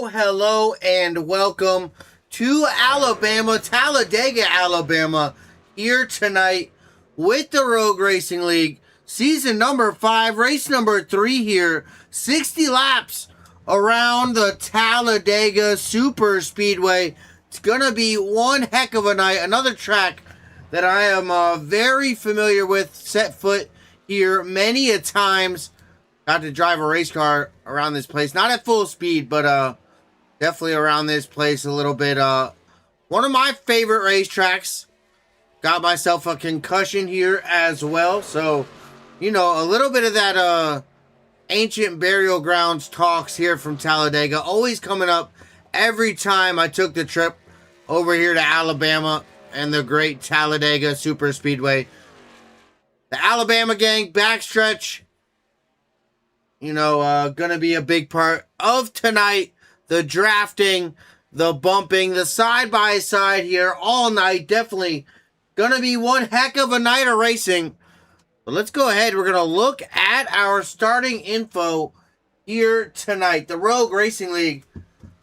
Hello, and welcome to Alabama, Talladega, Alabama, here tonight with the Rogue Racing League, season number 5, race number 3 here, 60 laps around the Talladega Super Speedway. It's going to be one heck of a night, another track that I am very familiar with, set foot here many a times. Got to drive a race car around this place, not at full speed, but definitely around this place a little bit. One of my favorite racetracks. Got myself a concussion here as well, so you know, a little bit of that ancient burial grounds talks here from Talladega, always coming up every time I took the trip over here to Alabama and the great Talladega Super Speedway. The Alabama gang backstretch, you know, gonna be a big part of tonight. The drafting, the bumping, the side-by-side here all night. Definitely gonna be one heck of a night of racing. But let's go ahead. We're gonna look at our starting info here tonight. The Rogue Racing League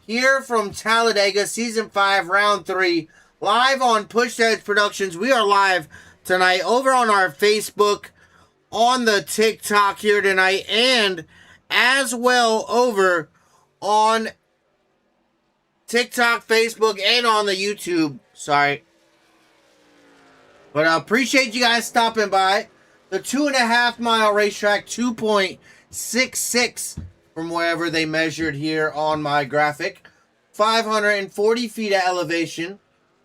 here from Talladega, Season 5, Round 3. Live on Push Edge Productions. We are live tonight over on our Facebook, on the TikTok here tonight, and as well over on TikTok, Facebook, and on the YouTube. Sorry. But I appreciate you guys stopping by. The 2.5 mile racetrack, 2.66 from wherever they measured here on my graphic. 540 feet of elevation.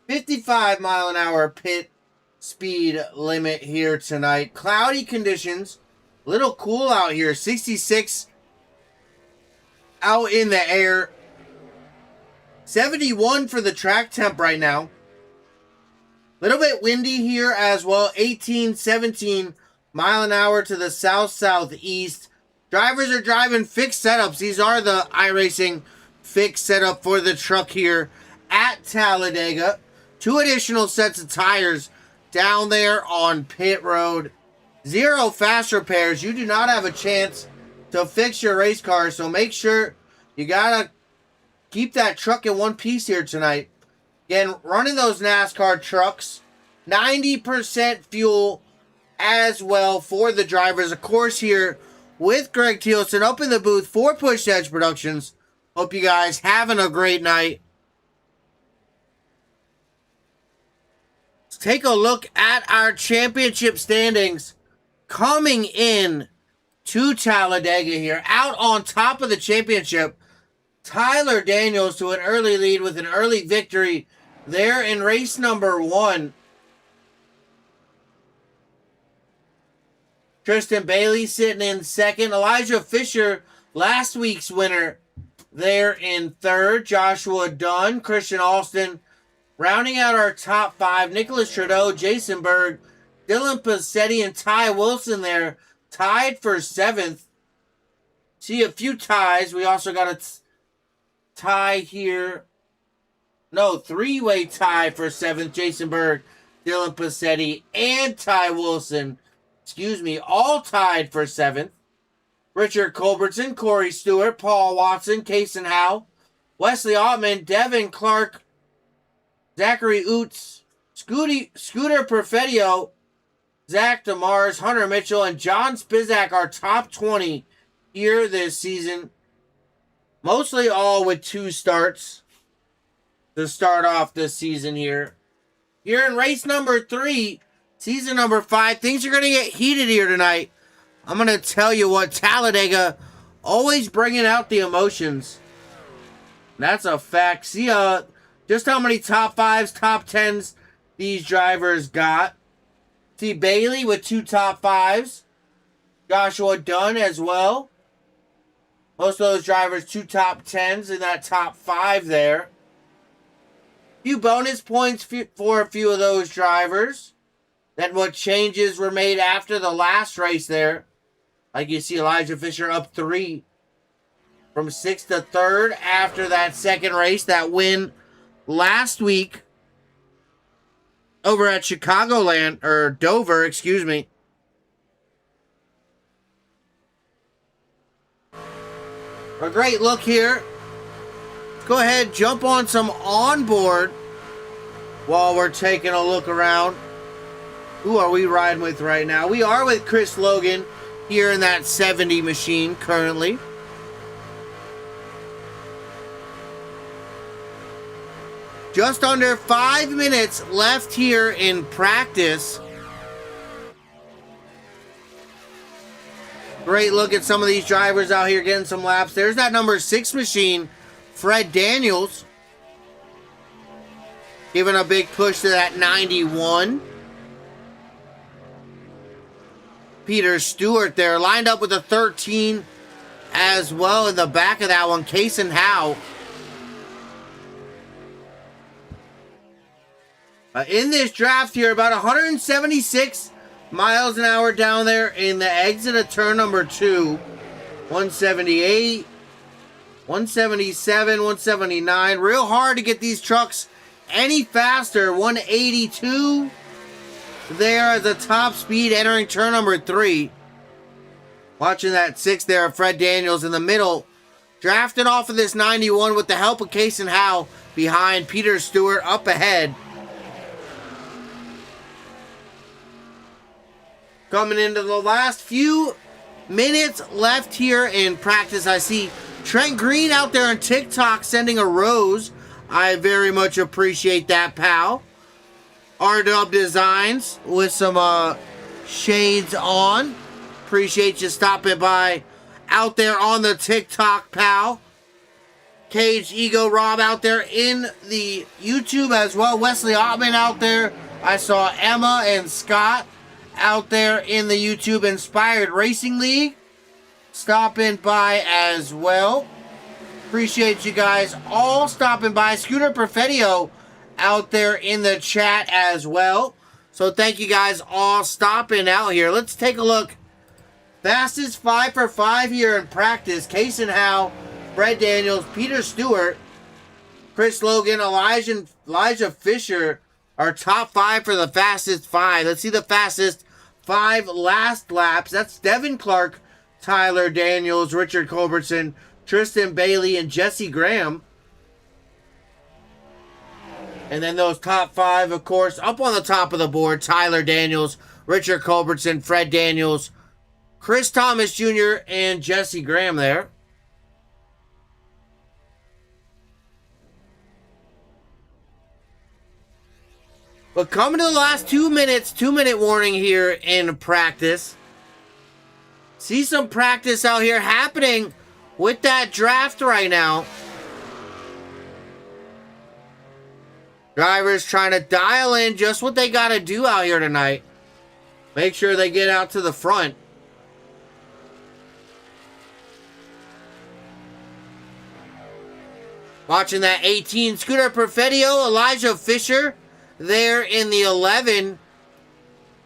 55 mile an hour pit speed limit here tonight. Cloudy conditions. A little cool out here. 66 out in the air. 71 for the track temp right now. Little bit windy here as well. 18, 17 mile an hour to the south-southeast. Drivers are driving fixed setups. These are the iRacing fixed setup for the truck here at Talladega. 2 additional sets of tires down there on pit road. 0 fast repairs. You do not have a chance to fix your race car, so make sure you gotta keep that truck in one piece here tonight. Again, running those NASCAR trucks. 90% fuel as well for the drivers. Of course, here with Greg Thilesen up in the booth for Push Edge Productions. Hope you guys having a great night. Let's take a look at our championship standings. Coming in to Talladega here, out on top of the championship, Tyler Daniels to an early lead with an early victory there in race number 1. Tristan Bailey sitting in second. Elijah Fisher, last week's winner, there in third. Joshua Dunn, Christian Alston, rounding out our top 5. Nicholas Trudeau, Jason Berg, Dylan Passetti, and Ty Wilson there, tied for 7th. See a few ties. We also got a tie here. No, 3-way tie for 7th. Jason Berg, Dylan Passetti, and Ty Wilson. Excuse me, all tied for 7th. Richard Culbertson, Corey Stewart, Paul Watson, Kason Howe, Wesley Ottman, Devin Clark, Zachary Oots, Scooter Perfetio, Zach DeMars, Hunter Mitchell, and John Spizak are top 20 here this season. Mostly all with 2 starts to start off this season here. Here in race number 3, season number 5, things are going to get heated here tonight. I'm going to tell you what, Talladega always bringing out the emotions. That's a fact. See just how many top 5s, top 10s these drivers got. See Bailey with 2 top 5s. Joshua Dunn as well. Most of those drivers, 2 top 10s in that top 5 there. Few bonus points for a few of those drivers. Then what changes were made after the last race there. Like you see Elijah Fisher up 3 from 6th to 3rd after that second race, that win last week over at Chicagoland, or Dover, excuse me. A great look here. Let's go ahead, jump on some onboard while we're taking a look around. Who are we riding with right now? We are with Chris Logan here in that 70 machine currently. Just under 5 minutes left here in practice. Great look at some of these drivers out here getting some laps. There's that number 6 machine, Fred Daniels, giving a big push to that 91. Peter Stewart there, lined up with a 13 as well in the back of that one, Kason Howe. In this draft here, about 176 miles an hour down there in the exit of turn number 2. 178, 177, 179. Real hard to get these trucks any faster. 182 there as a top speed entering turn number 3. Watching that 6 there, Fred Daniels in the middle. Drafted off of this 91 with the help of Kason Howe behind Peter Stewart up ahead. Coming into the last few minutes left here in practice, I see Trent Green out there on TikTok sending a rose. I very much appreciate that, pal. R-Dub Designs with some shades on. Appreciate you stopping by out there on the TikTok, pal. Cage Ego Rob out there in the YouTube as well. Wesley Ottman out there. I saw Emma and Scott out there in the YouTube Inspired Racing League stopping by as well. Appreciate you guys all stopping by. Scooter Perfetio out there in the chat as well. So thank you guys all stopping out here. Let's take a look. Fastest 5 for 5 here in practice. Kason Howe, Fred Daniels, Peter Stewart, Chris Logan, Elijah Fisher are top 5 for the fastest 5. Let's see the fastest 5 last laps. That's Devin Clark, Tyler Daniels, Richard Culbertson, Tristan Bailey, and Jesse Graham. And then those top 5, of course, up on the top of the board, Tyler Daniels, Richard Culbertson, Fred Daniels, Chris Thomas Jr., and Jesse Graham there. But coming to the last 2 minutes, 2-minute warning here in practice. See some practice out here happening with that draft right now. Drivers trying to dial in just what they got to do out here tonight. Make sure they get out to the front. Watching that 18, Scooter Perfetio, Elijah Fisher there in the 11.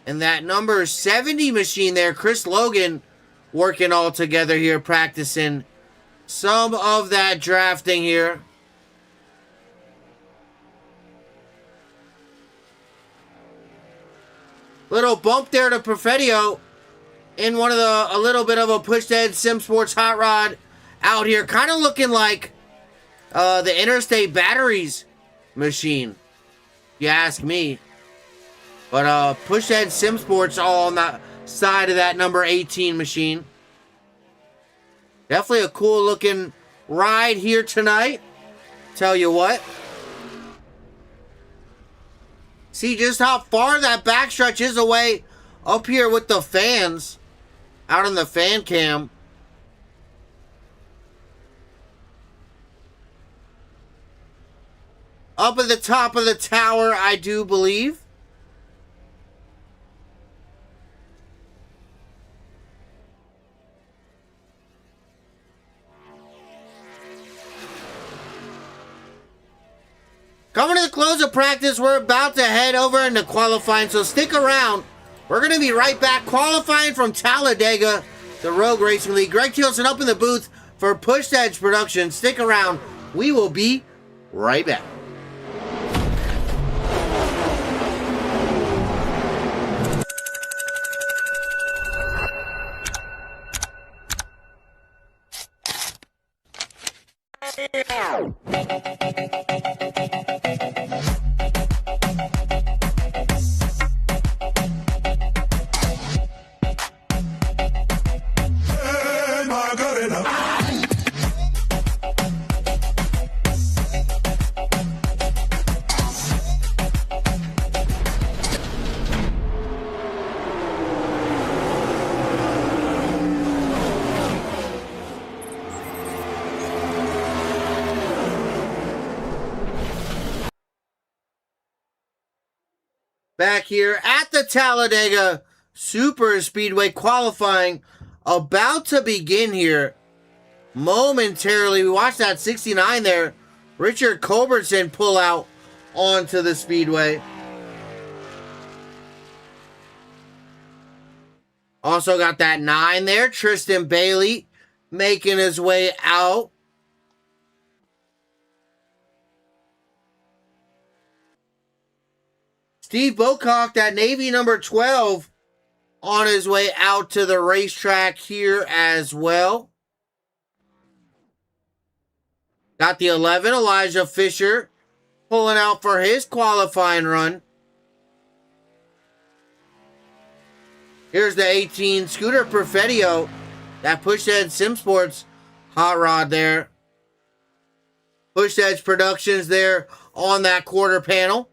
And that number 70 machine there, Chris Logan, working all together here, practicing some of that drafting here. Little bump there to Perfetio in one of a little bit of a push-head Sim Sports Hot Rod out here. Kind of looking like the Interstate Batteries machine, you ask me. But push-head Sim Sports all on the side of that number 18 machine. Definitely a cool looking ride here tonight. Tell you what. See just how far that backstretch is away up here with the fans out in the fan cam. Up at the top of the tower, I do believe. Coming to the close of practice, we're about to head over into qualifying, so stick around. We're going to be right back qualifying from Talladega, the Rogue Racing League. Greg Thilesen up in the booth for Push Edge Productions. Stick around. We will be right back. Back here at the Talladega Super Speedway, qualifying about to begin here momentarily. We watched that 69 there. Richard Culbertson pull out onto the speedway. Also got that 9 there. Tristan Bailey making his way out. Steve Bocock, that Navy number 12, on his way out to the racetrack here as well. Got the 11, Elijah Fisher, pulling out for his qualifying run. Here's the 18, Scooter Perfettio, that Push Edge Sim Sports hot rod there. Push Edge Productions there on that quarter panel.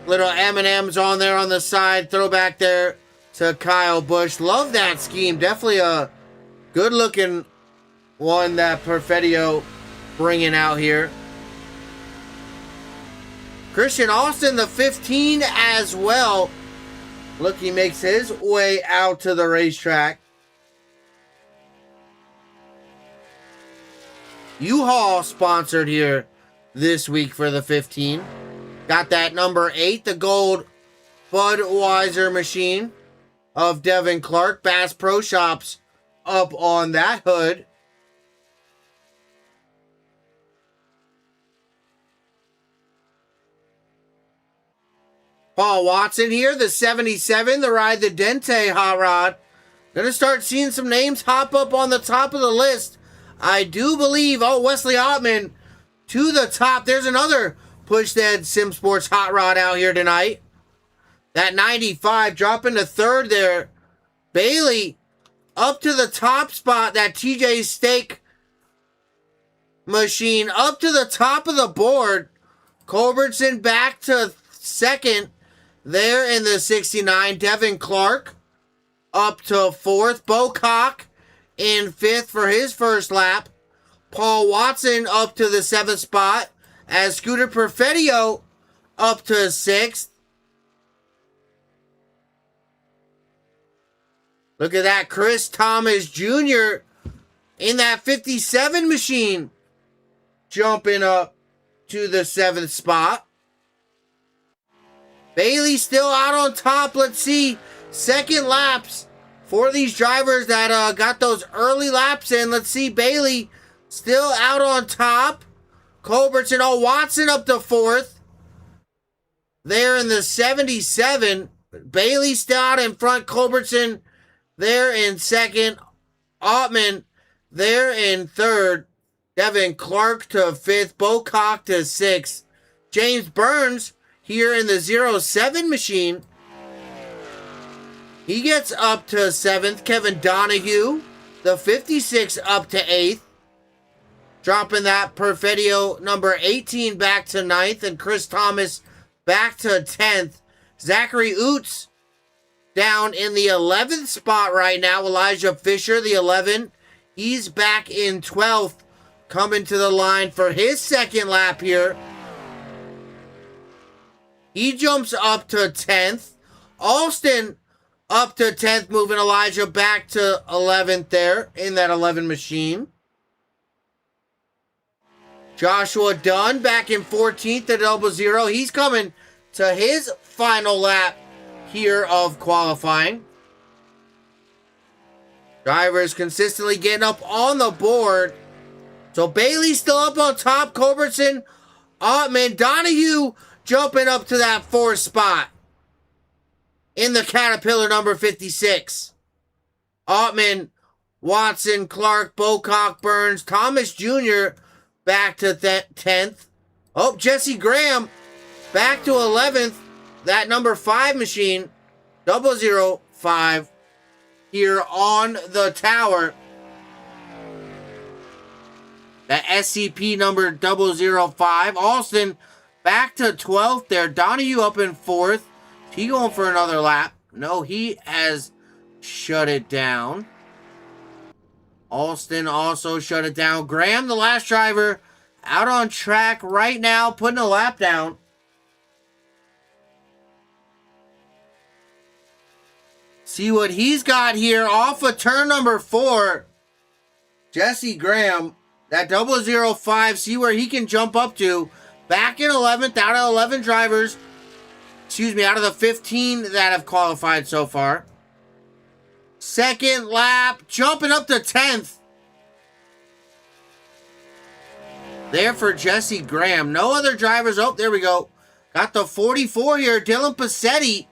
Little M&M's on there on the side. Throwback there to Kyle Busch. Love that scheme. Definitely a good-looking one that Perfettio bringing out here. Christian Austin, the 15 as well. Look, he makes his way out to the racetrack. U-Haul sponsored here this week for the 15. Got that number 8, the gold Budweiser machine of Devin Clark. Bass Pro Shops up on that hood. Paul Watson here, the 77, the Ride the Dente hot rod. Gonna start seeing some names hop up on the top of the list. I do believe, Wesley Ottman to the top. There's another Push Edge Sim Sports hot rod out here tonight. That 95 dropping to third there. Bailey up to the top spot. That TJ Steak machine up to the top of the board. Culbertson back to second there in the 69. Devin Clark up to fourth. Bocock in fifth for his first lap. Paul Watson up to the seventh spot. As Scooter Perfettio up to 6th. Look at that. Chris Thomas Jr. in that 57 machine. Jumping up to the 7th spot. Bailey still out on top. Let's see. Second laps for these drivers that got those early laps in. Let's see. Bailey still out on top. Culbertson, Watson up to 4th. There in the 77. Bailey still out in front. Culbertson there in 2nd. Ottman there in 3rd. Devin Clark to 5th. Bocock to 6th. James Burns here in the 07 machine. He gets up to 7th. Kevin Donahue, the 56, up to 8th. Dropping that Perfettio number 18 back to 9th. And Chris Thomas back to 10th. Zachary Oots down in the 11th spot right now. Elijah Fisher, the 11. He's back in 12th. Coming to the line for his second lap here. He jumps up to 10th. Alston Up to 10th, moving Elijah back to 11th there in that 11 machine. Joshua Dunn back in 14th at 00. He's coming to his final lap here of qualifying. Drivers consistently getting up on the board. So Bailey's still up on top. Culbertson, Ottman, Donahue jumping up to that 4th spot in the Caterpillar number 56. Ottman, Watson, Clark, Bocock, Burns, Thomas Jr. back to 10th. Oh, Jesse Graham back to 11th. That number 5 machine, 005, here on the tower. That SCP number 005. Alston back to 12th there. Donahue up in 4th. He going for another lap? No, he has shut it down. Alston also shut it down. Graham, the last driver, out on track right now, putting a lap down. See what he's got here off of turn number 4. Jesse Graham, that 005, see where he can jump up to. Back in 11th, out of 11 drivers. Excuse me, out of the 15 that have qualified so far. Second lap, jumping up to 10th. There for Jesse Graham. No other drivers. Oh, there we go. Got the 44 here. Dylan Passetti.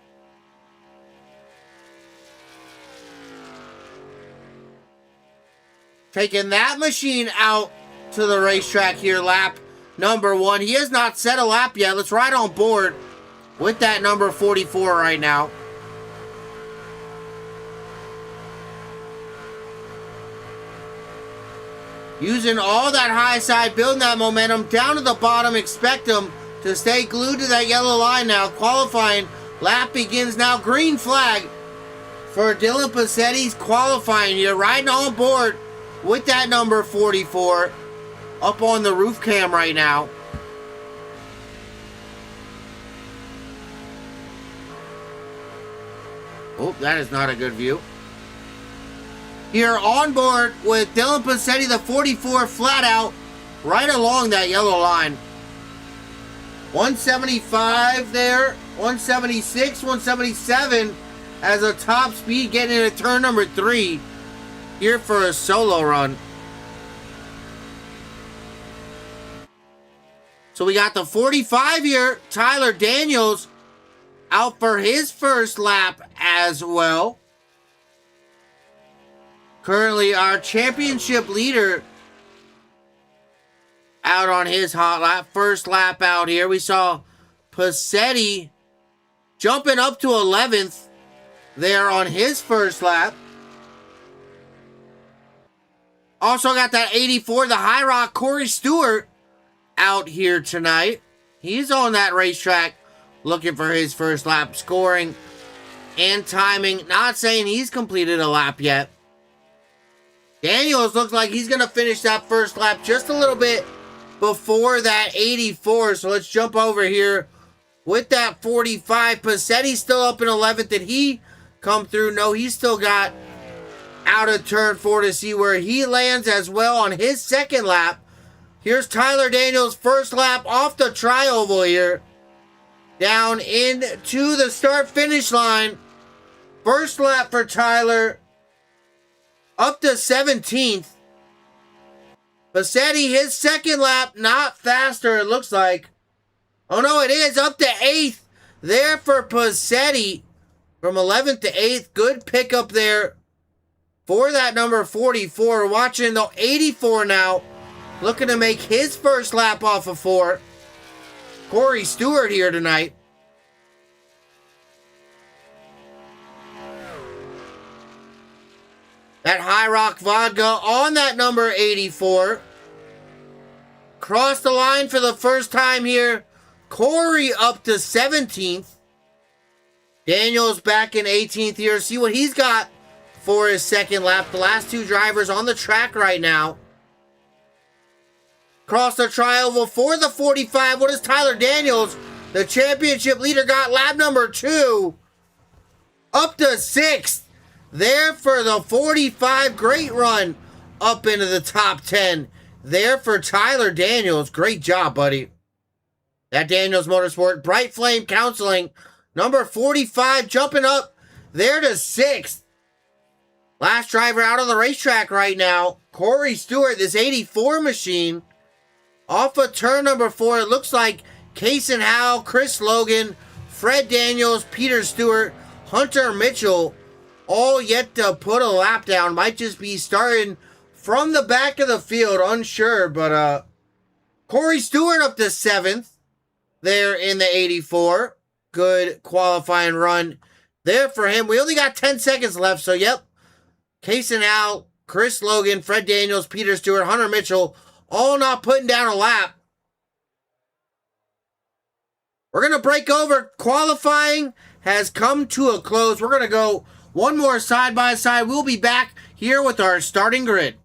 Taking that machine out to the racetrack here, lap number 1. He has not set a lap yet. Let's ride on board with that number 44 right now. Using all that high side, building that momentum down to the bottom. Expect him to stay glued to that yellow line now. Qualifying lap begins now. Green flag for Dylan Passetti's qualifying here. Riding on board with that number 44 up on the roof cam right now. Oh, that is not a good view. Here on board with Dylan Passetti, the 44, flat out, right along that yellow line. 175 there, 176, 177 as a top speed, getting into turn number 3 here for a solo run. So we got the 45 here, Tyler Daniels, out for his first lap as well. Currently our championship leader out on his hot lap. First lap out here. We saw Passetti jumping up to 11th there on his first lap. Also got that 84, the High Rock, Corey Stewart, out here tonight. He's on that racetrack looking for his first lap, scoring and timing. Not saying he's completed a lap yet. Daniels looks like he's going to finish that first lap just a little bit before that 84. So let's jump over here with that 45. Passetti's still up in 11th. Did he come through? No, he's still got out of turn 4 to see where he lands as well on his second lap. Here's Tyler Daniels' first lap off the tri-oval here. Down into the start-finish line. First lap for Tyler. Up to 17th. Passetti, his second lap, not faster, it looks like. Oh no, it is. Up to 8th. There for Passetti. From 11th to 8th. Good pickup there for that number 44. Watching the 84 now. Looking to make his first lap off of 4. Corey Stewart here tonight. That High Rock Vodka on that number 84. Crossed the line for the first time here. Corey up to 17th. Daniels back in 18th here. See what he's got for his second lap. The last two drivers on the track right now. Cross the tri-oval for the 45. What is Tyler Daniels, the championship leader, got lap number 2? Up to 6th. There for the 45. Great run up into the top 10. There for Tyler Daniels. Great job, buddy. That Daniels Motorsport. Bright Flame Counseling. Number 45 jumping up there to 6th. Last driver out on the racetrack right now. Corey Stewart, this 84 machine. Off of turn number 4, it looks like Kason Howell, Chris Logan, Fred Daniels, Peter Stewart, Hunter Mitchell, all yet to put a lap down. Might just be starting from the back of the field, unsure. But Corey Stewart up to 7th there in the 84. Good qualifying run there for him. We only got 10 seconds left, so yep. Kason Howell, Chris Logan, Fred Daniels, Peter Stewart, Hunter Mitchell, all not putting down a lap. We're going to break over. Qualifying has come to a close. We're going to go one more side by side. We'll be back here with our starting grid.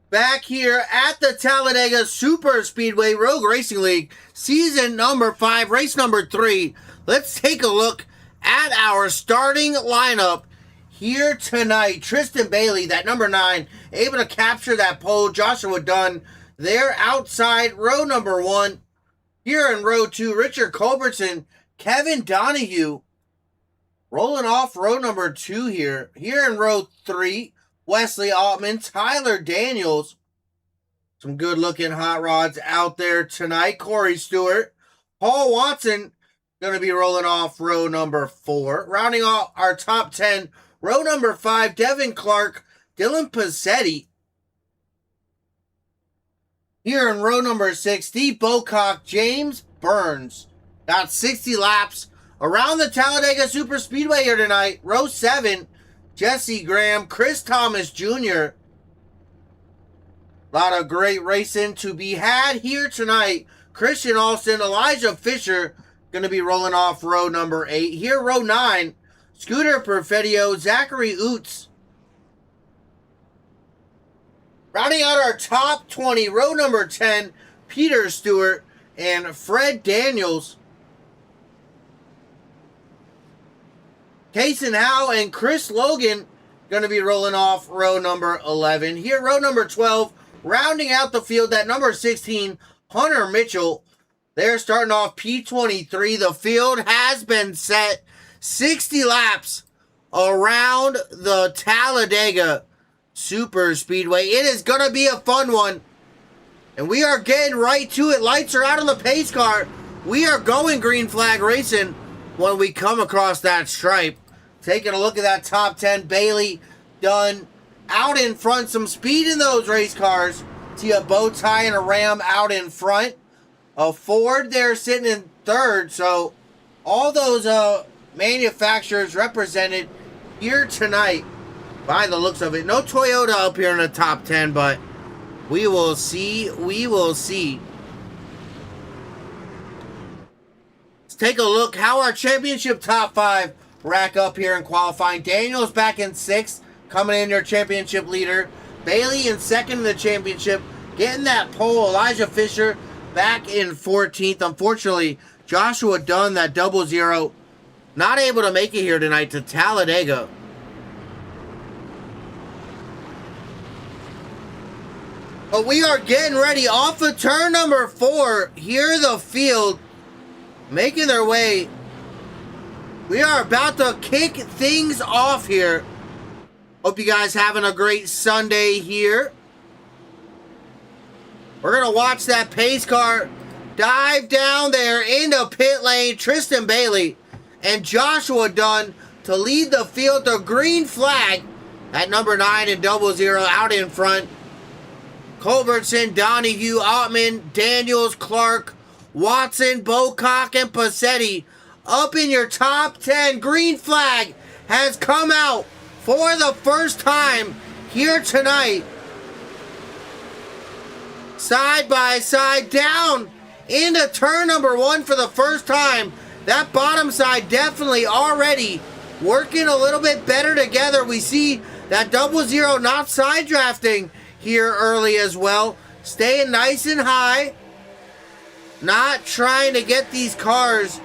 Back here at the Talladega Super Speedway Rogue Racing League, season number 5, race number 3. Let's take a look at our starting lineup here tonight. Tristan Bailey, that number 9, able to capture that pole. Joshua Dunn there outside row number 1. Here in row 2, Richard Culbertson, Kevin Donahue rolling off row number 2 here. Here in row 3, Wesley Altman, Tyler Daniels. Some good-looking hot rods out there tonight. Corey Stewart. Paul Watson going to be rolling off row number 4. Rounding off our top 10, row number 5, Devin Clark, Dylan Pizzetti. Here in row number 6, Steve Bocock, James Burns. About 60 laps around the Talladega Super Speedway here tonight. Row 7, Jesse Graham, Chris Thomas Jr. A lot of great racing to be had here tonight. Christian Alston, Elijah Fisher going to be rolling off row number 8. Here, row 9, Scooter Perfetio, Zachary Oots. Rounding out our top 20, row number 10, Peter Stewart and Fred Daniels. Kason Howell and Chris Logan going to be rolling off row number 11. Here, row number 12, rounding out the field, that number 16, Hunter Mitchell. They're starting off P23. The field has been set. 60 laps around the Talladega Super Speedway. It is going to be a fun one. And we are getting right to it. Lights are out on the pace car. We are going green flag racing when we come across that stripe. Taking a look at that top 10. Bailey, Dunn, out in front. Some speed in those race cars. See a bow tie and a Ram out in front. A Ford there sitting in third. So all those manufacturers represented here tonight by the looks of it. No Toyota up here in the top 10, but we will see. We will see. Let's take a look how our championship top 5 rack up here in qualifying. Daniels back in 6th, coming in your championship leader. Bailey in 2nd in the championship, getting that pole. Elijah Fisher back in 14th. Unfortunately, Joshua Dunn, that 00, not able to make it here tonight to Talladega. But we are getting ready off of turn number 4. Here the field making their way. We are about to kick things off here. Hope you guys having a great Sunday here. We're going to watch that pace car Dive down there into pit lane. Tristan Bailey and Joshua Dunn to lead the field. The green flag at number 9 and 00 out in front. Culbertson, Donahue, Ottman, Daniels, Clark, Watson, Bocock, and Passetti up in your top 10. Green flag has come out for the first time here tonight. Side by side down into turn number 1 for the first time. That bottom side definitely already working a little bit better together. We see that 00 not side drafting here early as well. Staying nice and high. Not trying to get these cars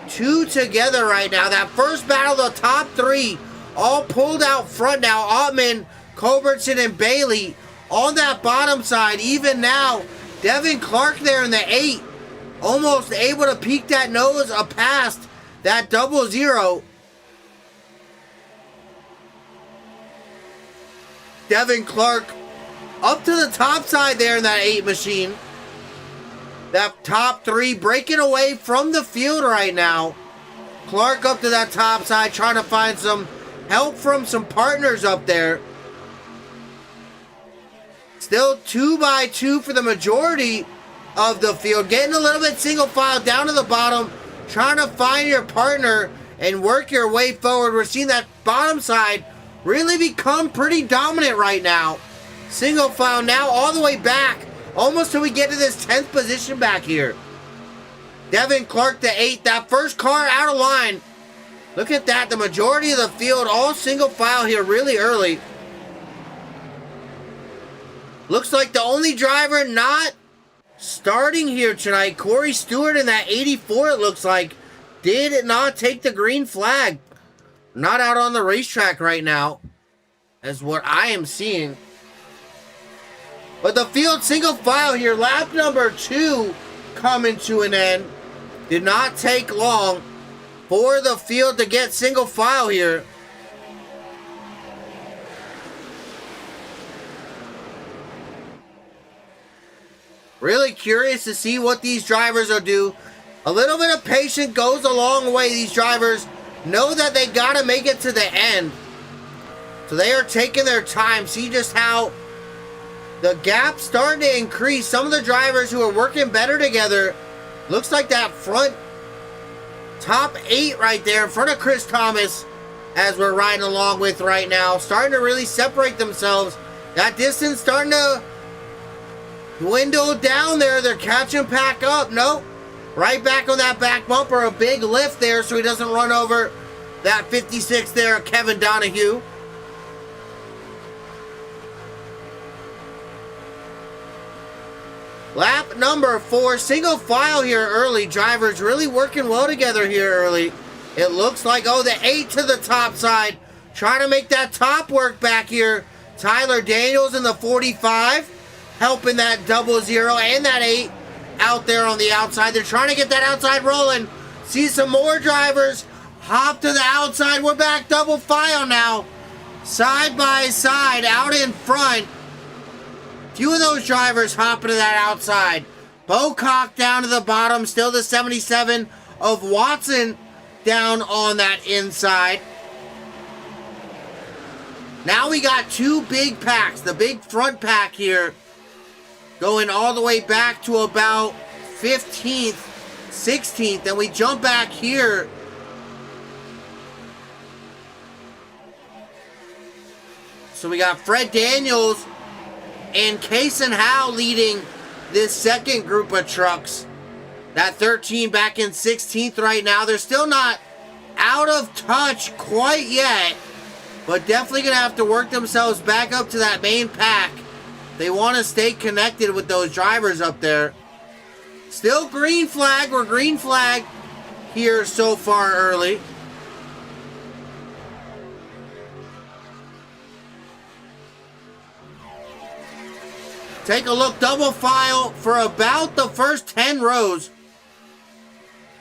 too together right now. That first battle, the top 3 all pulled out front now. Ottman, Culbertson, and Bailey on that bottom side. Even now, Devin Clark there in the 8. Almost able to peek that nose past that 00. Devin Clark up to the top side there in that 8 machine. That top 3 breaking away from the field right now. Clark up to that top side trying to find some help from some partners up there. Still 2 by 2 for the majority of the field. Getting a little bit single file down to the bottom. Trying to find your partner and work your way forward. We're seeing that bottom side really become pretty dominant right now. Single file now all the way back. Almost till we get to this 10th position back here. Devin Clark the 8th. That first car out of line. Look at that. The majority of the field all single file here really early. Looks like the only driver not starting here tonight, Corey Stewart in that 84, it looks like, did not take the green flag. Not out on the racetrack right now, as what I am seeing. But the field single file here, lap number 2 coming to an end. Did not take long for the field to get single file here. Really curious to see what these drivers will do. A little bit of patience goes a long way. These drivers know that they got to make it to the end. So they are taking their time. See just how the gap's starting to increase. Some of the drivers who are working better together. Looks like that front top 8 right there in front of Chris Thomas as we're riding along with right now. Starting to really separate themselves. That distance starting to dwindle down there. They're catching back up. Nope. Right back on that back bumper. A big lift there so he doesn't run over that 56 there, Kevin Donahue. Lap number 4. Single file here early. Drivers really working well together here early. It looks like, oh, the 8 to the top side. Trying to make that top work back here. Tyler Daniels in the 45. Helping that 00 and that 8 out there on the outside. They're trying to get that outside rolling. See some more drivers hop to the outside. We're back double file now. Side by side out in front. Few of those drivers hopping to that outside. Bocock down to the bottom. Still the 77 of Watson down on that inside. Now we got 2 big packs. The big front pack here going all the way back to about 15th, 16th. And we jump back here. So we got Fred Daniels and Kaysen Howe leading this second group of trucks. That 13 back in 16th right now. They're still not out of touch quite yet, but definitely going to have to work themselves back up to that main pack. They want to stay connected with those drivers up there. Still green flag. We're green flag here so far early. Take a look, double file for about the first 10 rows.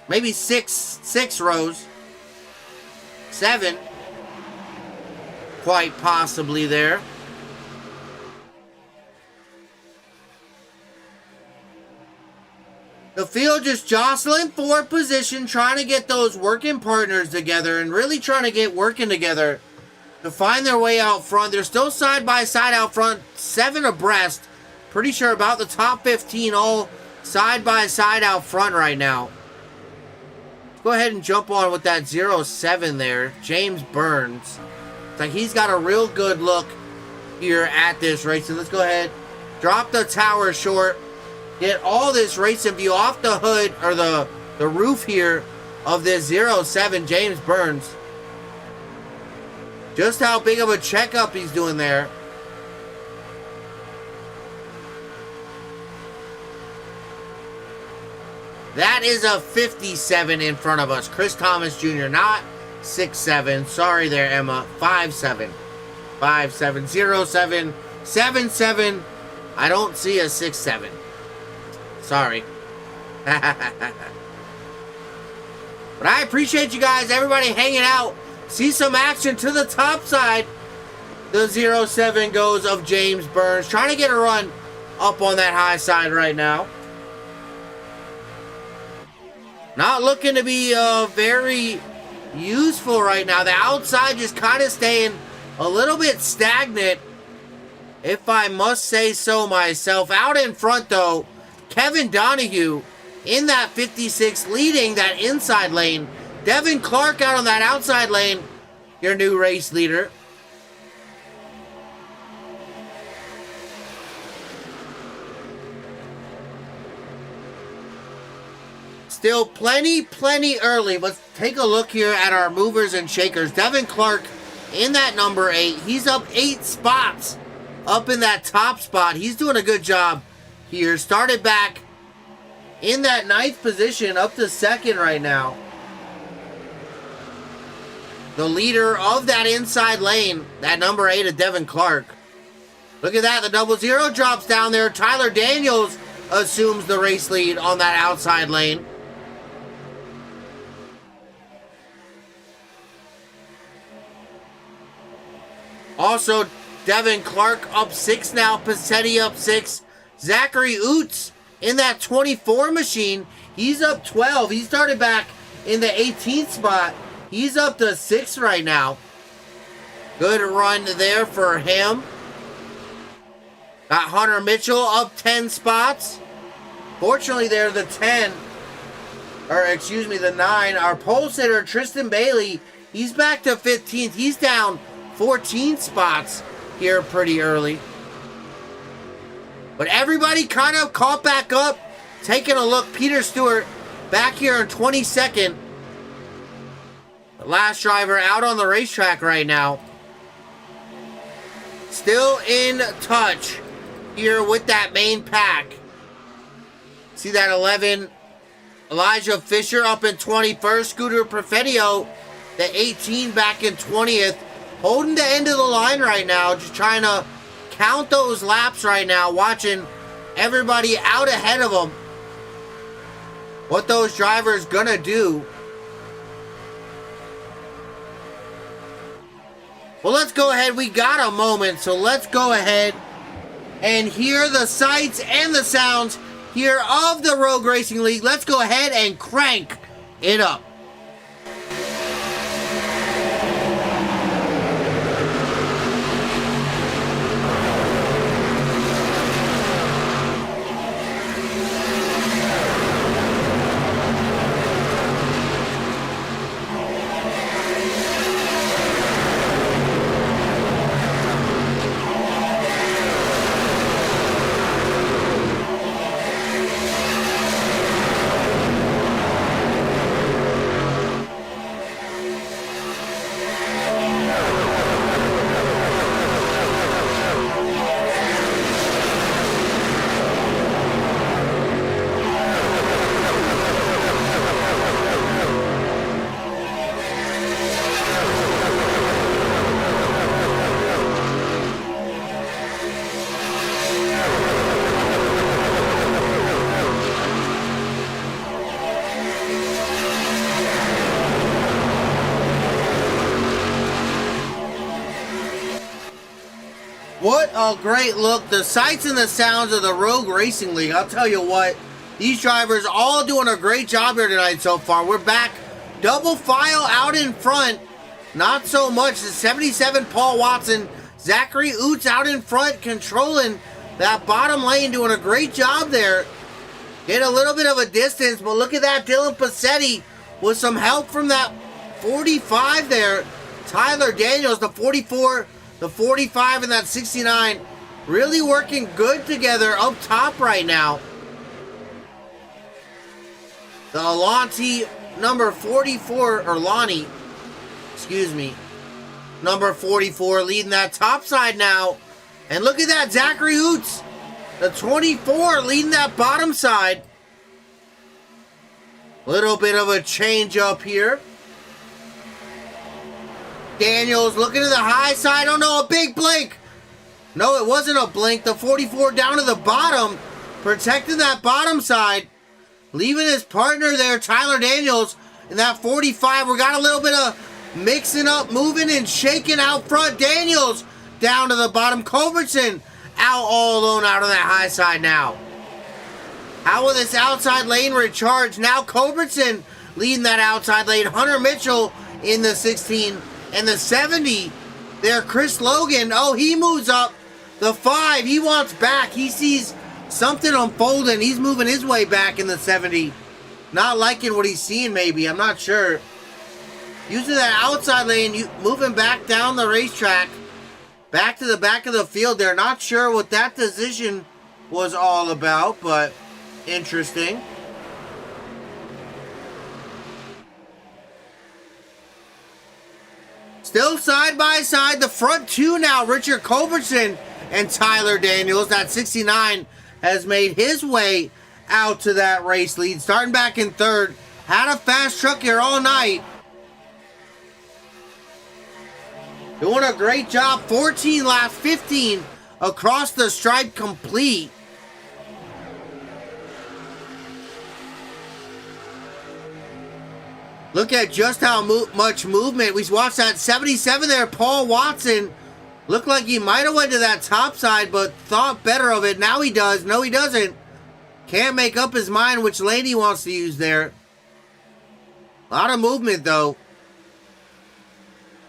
Maybe six rows. 7. Quite possibly there. The field just jostling for position, trying to get those working partners together and really trying to get working together to find their way out front. They're still side by side out front, 7 abreast. Pretty sure about the top 15 all side by side out front right now. Go ahead and jump on with that 07 there, James Burns. It's like he's got a real good look here at this race. So let's go ahead, drop the tower short, get all this racing view off the hood or the roof here of this 07 James Burns. Just how big of a checkup he's doing there. That is a 57 in front of us. Chris Thomas Jr., not 6'7". Sorry there, Emma. 5'7". 5'7", 07, 7'7". I don't see a 6'7". Sorry. But I appreciate you guys, everybody hanging out. See some action to the top side. The 07 goes of James Burns. Trying to get a run up on that high side right now. Not looking to be very useful right now. The outside just kind of staying a little bit stagnant, if I must say so myself. Out in front, though, Kevin Donahue in that 56 leading that inside lane. Devin Clark out on that outside lane, your new race leader. Still plenty early. Let's take a look here at our movers and shakers. Devin Clark in that number 8. He's up 8 spots up in that top spot. He's doing a good job here. Started back in that 9th position up to 2nd right now. The leader of that inside lane, that number 8 of Devin Clark. Look at that. The 00 drops down there. Tyler Daniels assumes the race lead on that outside lane. Also, Devin Clark up 6 now. Passetti up 6. Zachary Oots in that 24 machine. He's up 12. He started back in the 18th spot. He's up to 6 right now. Good run there for him. Got Hunter Mitchell up 10 spots. Fortunately, they're the 10. Or, excuse me, the 9. Our pole sitter, Tristan Bailey, he's back to 15th. He's down 14 spots here pretty early. But everybody kind of caught back up. Taking a look, Peter Stewart back here in 22nd. The last driver out on the racetrack right now. Still in touch here with that main pack. See that 11, Elijah Fisher up in 21st. Scooter Perfetio, the 18 back in 20th. Holding the end of the line right now. Just trying to count those laps right now. Watching everybody out ahead of them. What those drivers gonna do. Well, let's go ahead. We got a moment, so let's go ahead and hear the sights and the sounds here of the Rogue Racing League. Let's go ahead and crank it up. What a great look. The sights and the sounds of the Rogue Racing League. I'll tell you what, These drivers all doing a great job here tonight so far. We're back double file out in front. Not so much. The 77 Paul Watson, Zachary Oots out in front controlling that bottom lane, doing a great job there. Get a little bit of a distance, but look at that Dylan Passetti with some help from that 45 there. Tyler Daniels, the 44, the 45, and that 69. Really working good together up top right now. The Alonti number 44, or Lonnie, excuse me, number 44 leading that top side now. And look at that, Zachary Oots, the 24 leading that bottom side. Little bit of a change up here. Daniels looking to the high side. Oh no, a big blink. No, it wasn't a blink. The 44 down to the bottom, protecting that bottom side. Leaving his partner there, Tyler Daniels, in that 45. We got a little bit of mixing up, moving and shaking out front. Daniels down to the bottom. Culbertson out all alone out on that high side now. How will this outside lane recharge? Now Culbertson leading that outside lane. Hunter Mitchell in the 16 and the 70. There, Chris Logan. Oh, he moves up. The 5, he wants back. He sees something unfolding. He's moving his way back in the 70. Not liking what he's seeing, maybe. I'm not sure. Using that outside lane, moving back down the racetrack. Back to the back of the field there. Not sure what that decision was all about, but interesting. Still side by side. The front two now. Richard Culbertson and Tyler Daniels. That 69 has made his way out to that race lead. Starting back in third. Had a fast truck here all night. Doing a great job. 14 laps, 15 across the stripe complete. Look at just how much movement. We watched that 77 there, Paul Watson. Looked like he might have went to that top side, but thought better of it. Now he does. No, he doesn't. Can't make up his mind which lane he wants to use there. A lot of movement, though.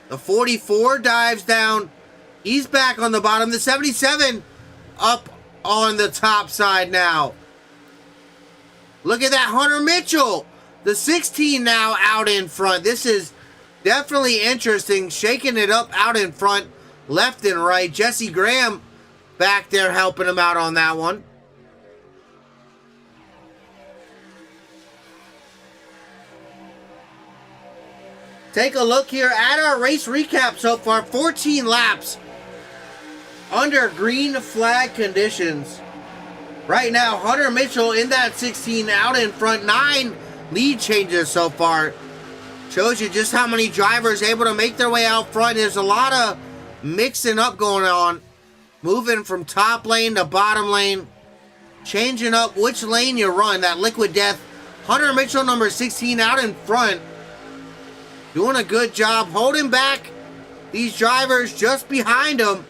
The 44 dives down. He's back on the bottom. The 77 up on the top side now. Look at that Hunter Mitchell. The 16 now out in front. This is definitely interesting. Shaking it up out in front, left and right. Jesse Graham back there helping him out on that one. Take a look here at our race recap so far. 14 laps under green flag conditions. Right now, Hunter Mitchell in that 16 out in front. 9 lead changes so far. Shows you just how many drivers able to make their way out front. There's a lot of mixing up going on. Moving from top lane to bottom lane. Changing up which lane you run. That liquid death. Hunter Mitchell, number 16, out in front. Doing a good job holding back these drivers just behind them.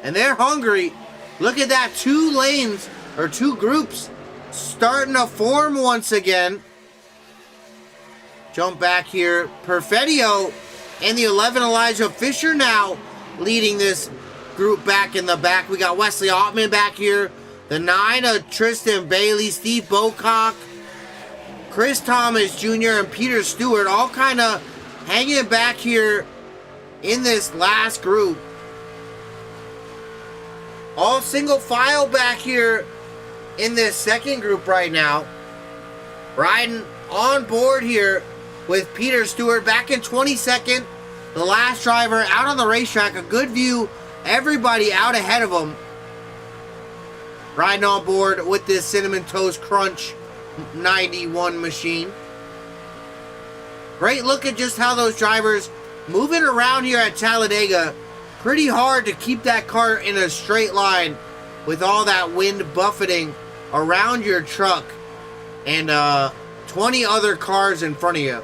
And they're hungry. Look at that. 2 lanes, or 2 groups, starting to form once again. Jump back here. Perfetio and the 11 Elijah Fisher now leading this group back in the back. We got Wesley Ottman back here. The 9 of Tristan Bailey, Steve Bocock, Chris Thomas Jr. and Peter Stewart all kind of hanging back here in this last group. All single file back here in this second group right now. Riding on board here with Peter Stewart back in 22nd. The last driver out on the racetrack. A good view. Everybody out ahead of him. Riding on board with this Cinnamon Toast Crunch 91 machine. Great look at just how those drivers moving around here at Talladega. Pretty hard to keep that car in a straight line with all that wind buffeting around your truck and 20 other cars in front of you.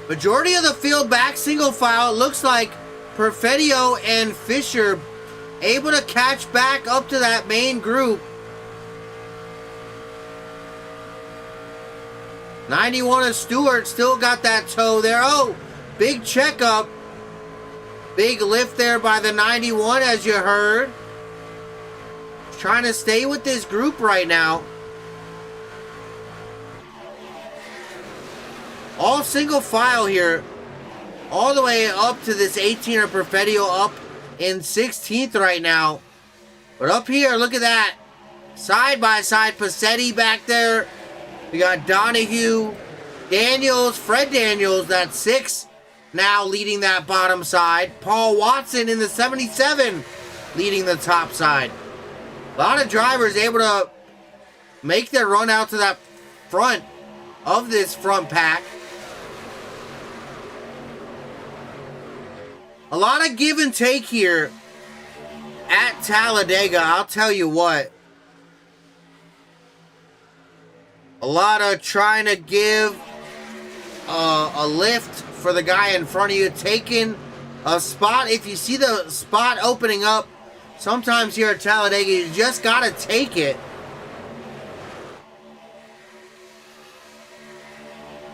Majority of the field back single file. It looks like Perfetio and Fisher able to catch back up to that main group. 91 of Stewart still got that toe there. Oh, big checkup. Big lift there by the 91, as you heard. Trying to stay with this group right now. All single file here. All the way up to this 18er Perfetio up in 16th right now. But up here, look at that. Side by side, Passetti back there. We got Donahue, Daniels, Fred Daniels, that's 6. Now leading that bottom side. Paul Watson in the 77 leading the top side. A lot of drivers able to make their run out to that front of this front pack. A lot of give and take here at Talladega, I'll tell you what. A lot of trying to give a lift for the guy in front of you, taking a spot. If you see the spot opening up, sometimes here at Talladega, you just got to take it.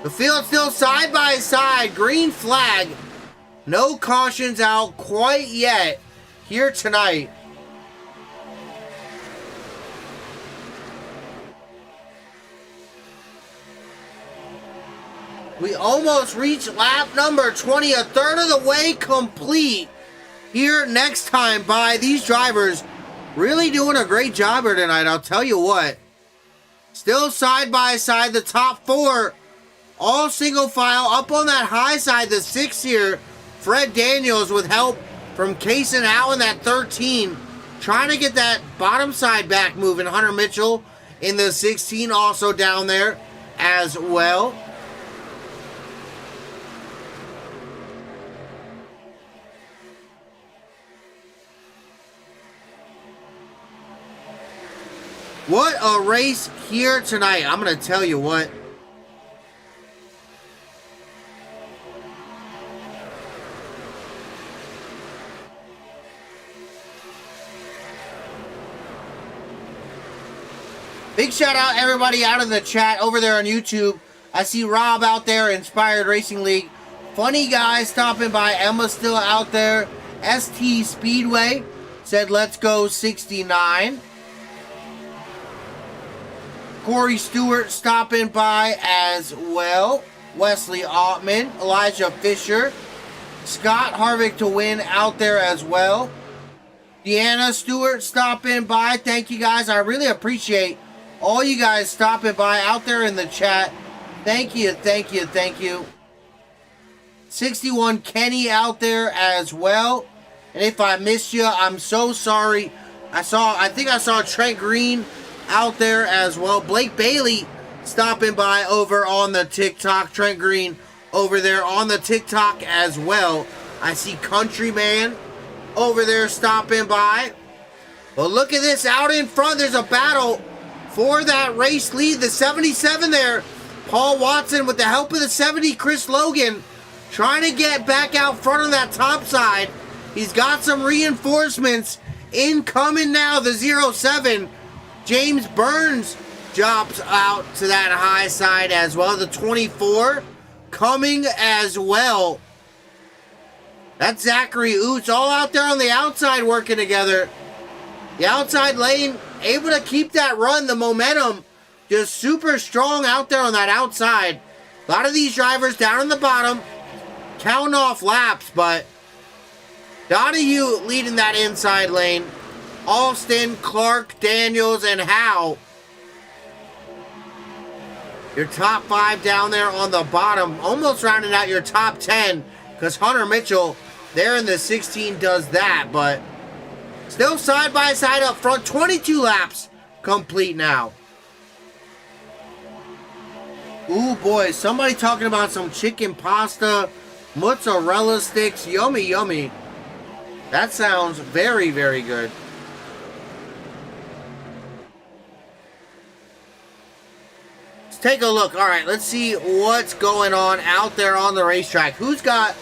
The field still side by side. Green flag. No cautions out quite yet here tonight. We almost reached lap number 20, a third of the way complete here next time by these drivers. Really doing a great job here tonight, I'll tell you what. Still side by side, the top 4, all single file. Up on that high side, the 6 here, Fred Daniels with help from Case and Allen, that 13. Trying to get that bottom side back moving. Hunter Mitchell in the 16 also down there as well. What a race here tonight. I'm going to tell you what. Big shout out everybody out in the chat over there on YouTube. I see Rob out there, Inspired Racing League. Funny guy stopping by. Emma still out there. ST Speedway said let's go 69. Corey Stewart stopping by as well. Wesley Ottman, Elijah Fisher, Scott Harvick to win out there as well. Deanna Stewart stopping by. Thank you guys. I really appreciate all you guys stopping by out there in the chat. Thank you, thank you, thank you. 61 Kenny out there as well. And if I missed you, I'm so sorry. I think I saw Trent Green out there as well. Blake Bailey stopping by over on the TikTok. Trent Green over there on the TikTok as well. I see Countryman over there stopping by. But look at this out in front. There's a battle for that race lead. The 77 there. Paul Watson with the help of the 70, Chris Logan, trying to get back out front on that top side. He's got some reinforcements incoming now. The 07. James Burns drops out to that high side as well. The 24 coming as well. That's Zachary Oots all out there on the outside working together. The outside lane able to keep that run, the momentum just super strong out there on that outside. A lot of these drivers down in the bottom counting off laps, but Donahue leading that inside lane. Alston, Clark, Daniels, and Howe. Your top 5 down there on the bottom. Almost rounding out your top 10. Because Hunter Mitchell there in the 16 does that. But still side by side up front. 22 laps complete now. Ooh boy, somebody talking about some chicken pasta, mozzarella sticks. Yummy, yummy. That sounds very, very good. take a look. All right, let's see what's going on out there on the racetrack. Who's got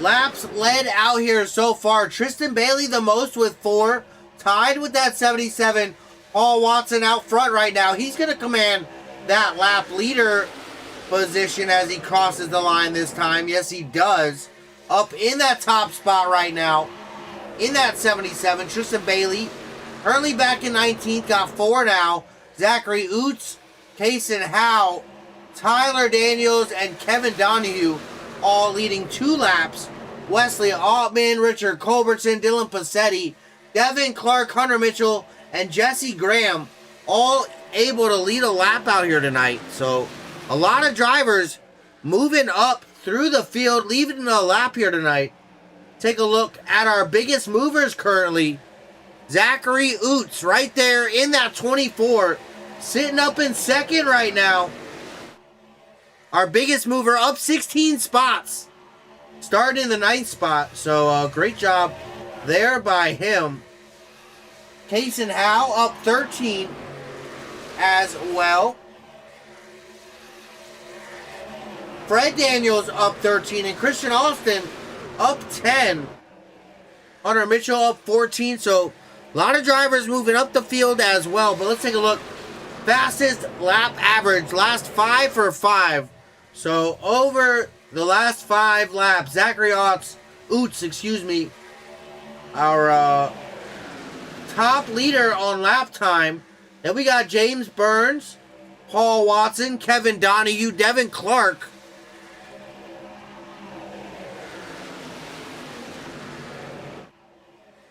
laps led out here so far? Tristan Bailey the most with 4, tied with that 77. Paul Watson out front right now. He's going to command that lap leader position as he crosses the line this time. Yes, he does. Up in that top spot right now in that 77. Tristan Bailey, currently back in 19th, got 4 now. Zachary Oots, Kason Howe, Tyler Daniels, and Kevin Donahue all leading 2 laps. Wesley Altman, Richard Culbertson, Dylan Passetti, Devin Clark, Hunter Mitchell, and Jesse Graham all able to lead a lap out here tonight. So a lot of drivers moving up through the field, leaving a lap here tonight. Take a look at our biggest movers currently. Zachary Oots right there in that 24, sitting up in second right now. Our biggest mover up 16 spots, starting in the 9th spot. So great job there by him. Kason Howe up 13 as well. Fred Daniels up 13 and Christian Austin up 10. Hunter Mitchell up 14. So a lot of drivers moving up the field as well. But let's take a look. Fastest lap average, last 5 for 5. So over the last 5 laps, Zachary Oots, our top leader on lap time. Then we got James Burns, Paul Watson, Kevin Donahue, Devin Clark.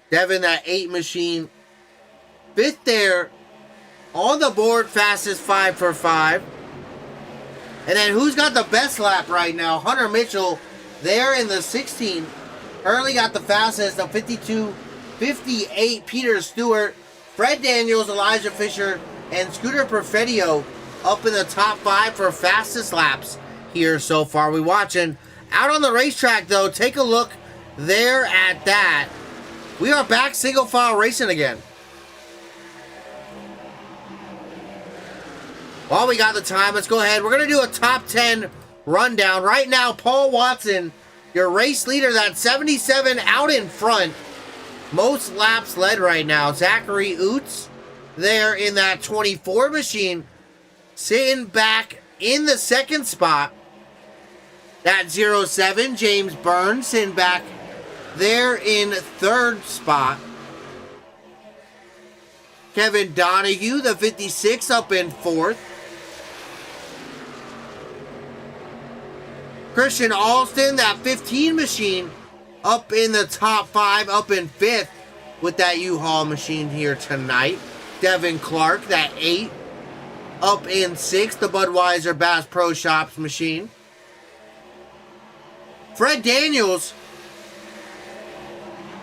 Devin, that 8 machine. 5th there on the board, fastest 5 for 5. And then who's got the best lap right now? Hunter Mitchell there in the 16. Hurley got the fastest of 52.58. Peter Stewart, Fred Daniels, Elijah Fisher, and Scooter Perfettio up in the top 5 for fastest laps here so far. We watching out on the racetrack though. Take a look there at that. We are back single file racing again. While we got the time, let's go ahead. We're going to do a top 10 rundown. Right now, Paul Watson, your race leader, that 77 out in front. Most laps led right now. Zachary Oots there in that 24 machine, sitting back in the 2nd spot. That 07, James Burns, sitting back there in 3rd spot. Kevin Donahue, the 56, up in 4th. Christian Alston, that 15 machine, up in the top 5, up in 5th with that U-Haul machine here tonight. Devin Clark, that 8, up in 6th, the Budweiser Bass Pro Shops machine. Fred Daniels,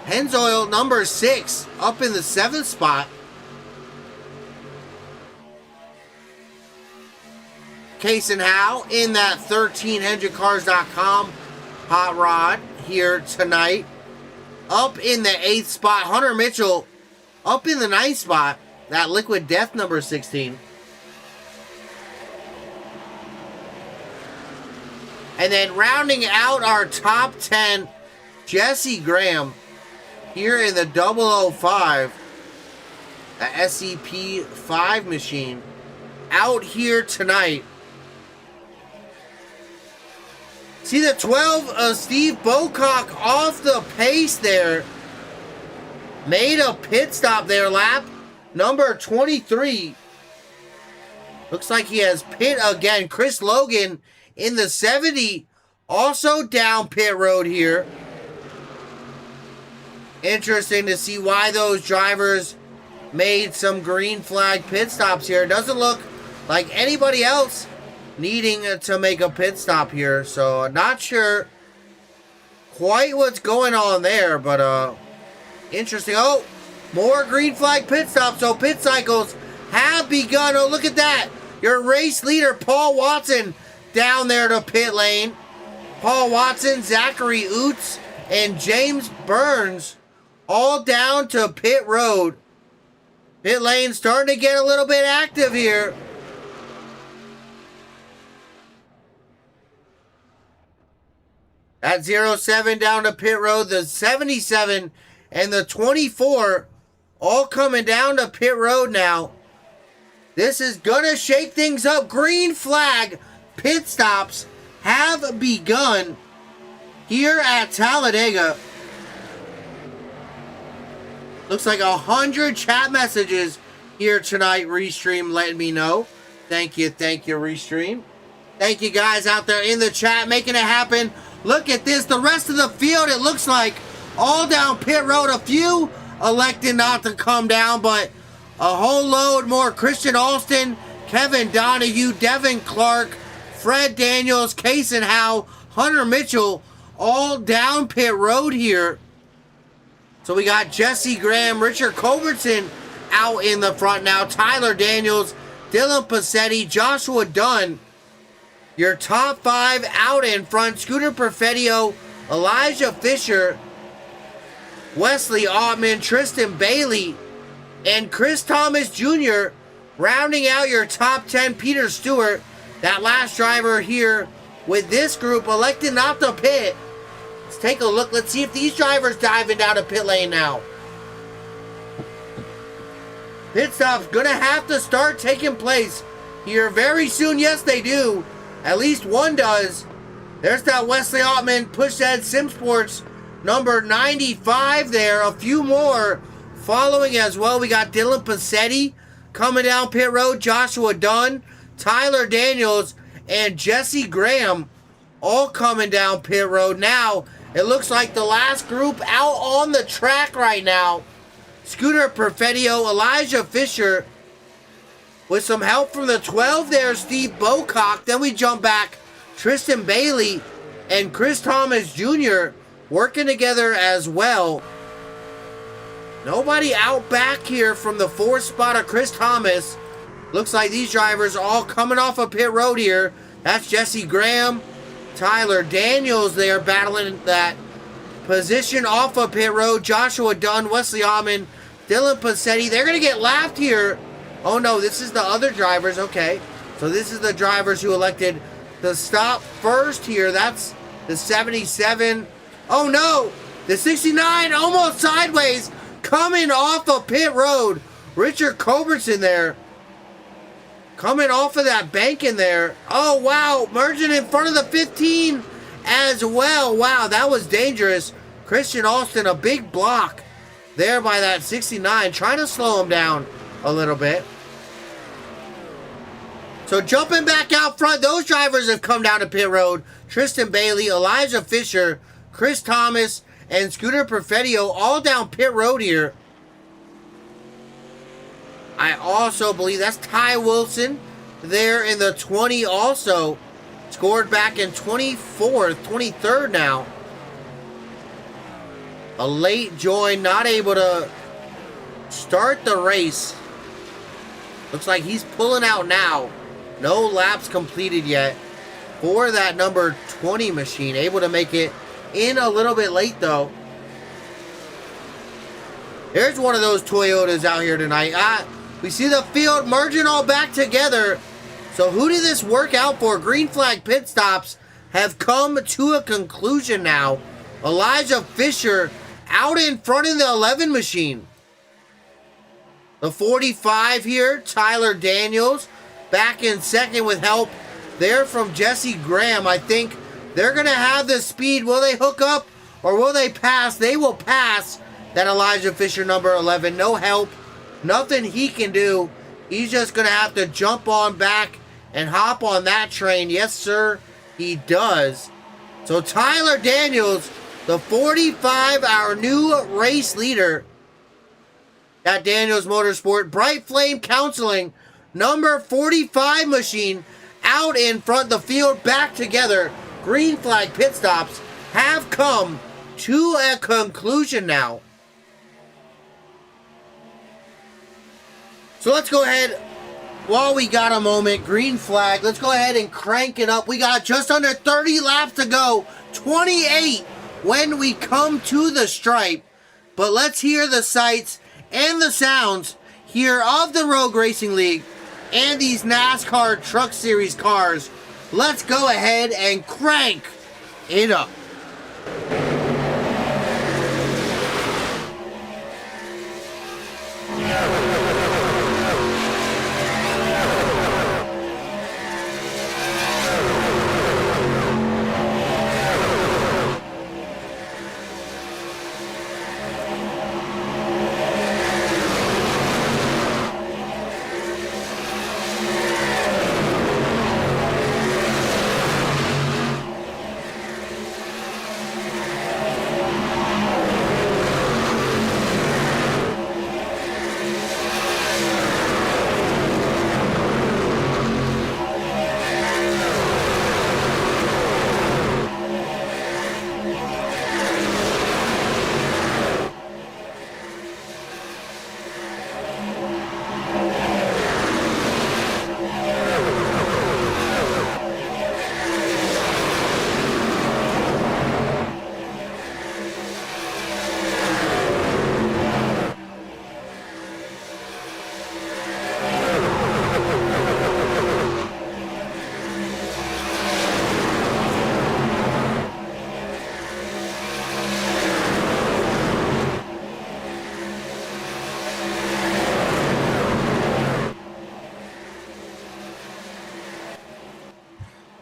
Pennzoil number 6, up in the 7th spot. Kason Howe in that 1300cars.com hot rod here tonight. Up in the 8th spot. Hunter Mitchell up in the 9th spot. That Liquid Death number 16. And then rounding out our top 10, Jesse Graham here in the 005. A SCP-5 machine out here tonight. See the 12, Steve Bocock off the pace there. Made a pit stop there, lap number 23. Looks like he has pit again. Chris Logan in the 70, also down pit road here. Interesting to see why those drivers made some green flag pit stops here. Doesn't look like anybody else needing to make a pit stop here, so not sure quite what's going on there, but interesting. Oh, more green flag pit stops, so pit cycles have begun. Oh, look at that, your race leader Paul Watson down there to pit lane. Paul Watson, Zachary Oots, and James Burns all down to pit road. Pit lane starting to get a little bit active here. That 07 down to pit road, the 77 and the 24 all coming down to pit road now. This is gonna shake things up. Green flag pit stops have begun here at Talladega. Looks like 100 chat messages here tonight. Restream letting me know. Thank you, Restream. Thank you guys out there in the chat making it happen. Look at this. The rest of the field, it looks like all down pit road. A few elected not to come down, but a whole load more. Christian Alston, Kevin Donahue, Devin Clark, Fred Daniels, Case and Howe, Hunter Mitchell, all down pit road here. So we got Jesse Graham, Richard Culbertson out in the front now. Tyler Daniels, Dylan Passetti, Joshua Dunn. Your top 5 out in front. Scooter Perfetio, Elijah Fisher, Wesley Ottman, Tristan Bailey, and Chris Thomas Jr. rounding out your top 10. Peter Stewart, that last driver here with this group, elected not to pit. Let's take a look. Let's see if these drivers diving down to pit lane now. Pit stop's gonna have to start taking place here very soon. Yes, they do. At least one does. There's that Wesley Ottman Pushhead Sim Sports number 95 there. A few more following as well. We got Dylan Passetti coming down pit road, Joshua Dunn, Tyler Daniels, and Jesse Graham all coming down pit road. Now, it looks like the last group out on the track right now. Scooter Perfetio, Elijah Fisher, with some help from the 12 there, Steve Bocock. Then we jump back, Tristan Bailey and Chris Thomas Jr. working together as well. Nobody out back here from the 4th spot of Chris Thomas. Looks like these drivers all coming off of pit road here. That's Jesse Graham, Tyler Daniels there battling that position off of pit road. Joshua Dunn, Wesley Ottman, Dylan Passetti. They're going to get lapped here. Oh no, this is the other drivers. Okay, so this is the drivers who elected to stop first here. That's the 77. Oh no, the 69 almost sideways coming off of pit road. Richard Culbertson there coming off of that bank in there. Oh wow, merging in front of the 15 as well. Wow, that was dangerous. Christian Alston, a big block there by that 69, trying to slow him down a little bit. So jumping back out front, those drivers have come down to pit road. Tristan Bailey, Elijah Fisher, Chris Thomas, and Scooter Perfetio all down pit road here. I also believe that's Ty Wilson there in the 20 also. Scored back in 24th, 23rd now. A late join, not able to start the race. Looks like he's pulling out now. No laps completed yet for that number 20 machine. Able to make it in a little bit late though. There's one of those Toyotas out here tonight. We see the field merging all back together. So who did this work out for? Green flag pit stops have come to a conclusion now. Elijah Fisher out in front in the 11 machine. The 45 here, Tyler Daniels, back in second with help there from Jesse Graham. I think they're going to have the speed. Will they hook up or will they pass? They will pass that Elijah Fisher number 11. No help. Nothing he can do. He's just going to have to jump on back and hop on that train. Yes, sir, he does. So Tyler Daniels, the 45, our new race leader at Daniels Motorsport. Bright Flame Counseling, number 45 machine, out in front. The field back together. Green flag pit stops have come to a conclusion now. So let's go ahead, while we got a moment, green flag, let's go ahead and crank it up. We got just under 30 laps to go, 28 when we come to the stripe. But let's hear the sights and the sounds here of the Rogue Racing League and these NASCAR Truck Series cars. Let's go ahead and crank it up.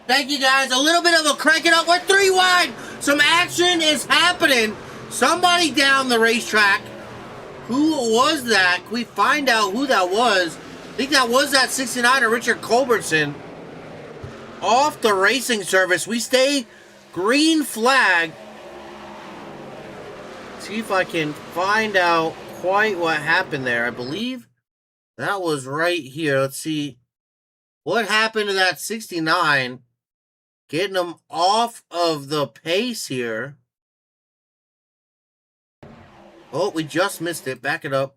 Thank you guys. A little bit of a crank it up. We're 3 wide. Some action is happening. Somebody down the racetrack. Who was that? Can we find out who that was? I think that was that 69 of Richard Culbertson. Off the racing service. We stay green flag. See if I can find out quite what happened there. I believe that was right here. Let's see. What happened to that 69? Getting them off of the pace here. Oh, we just missed it. Back it up.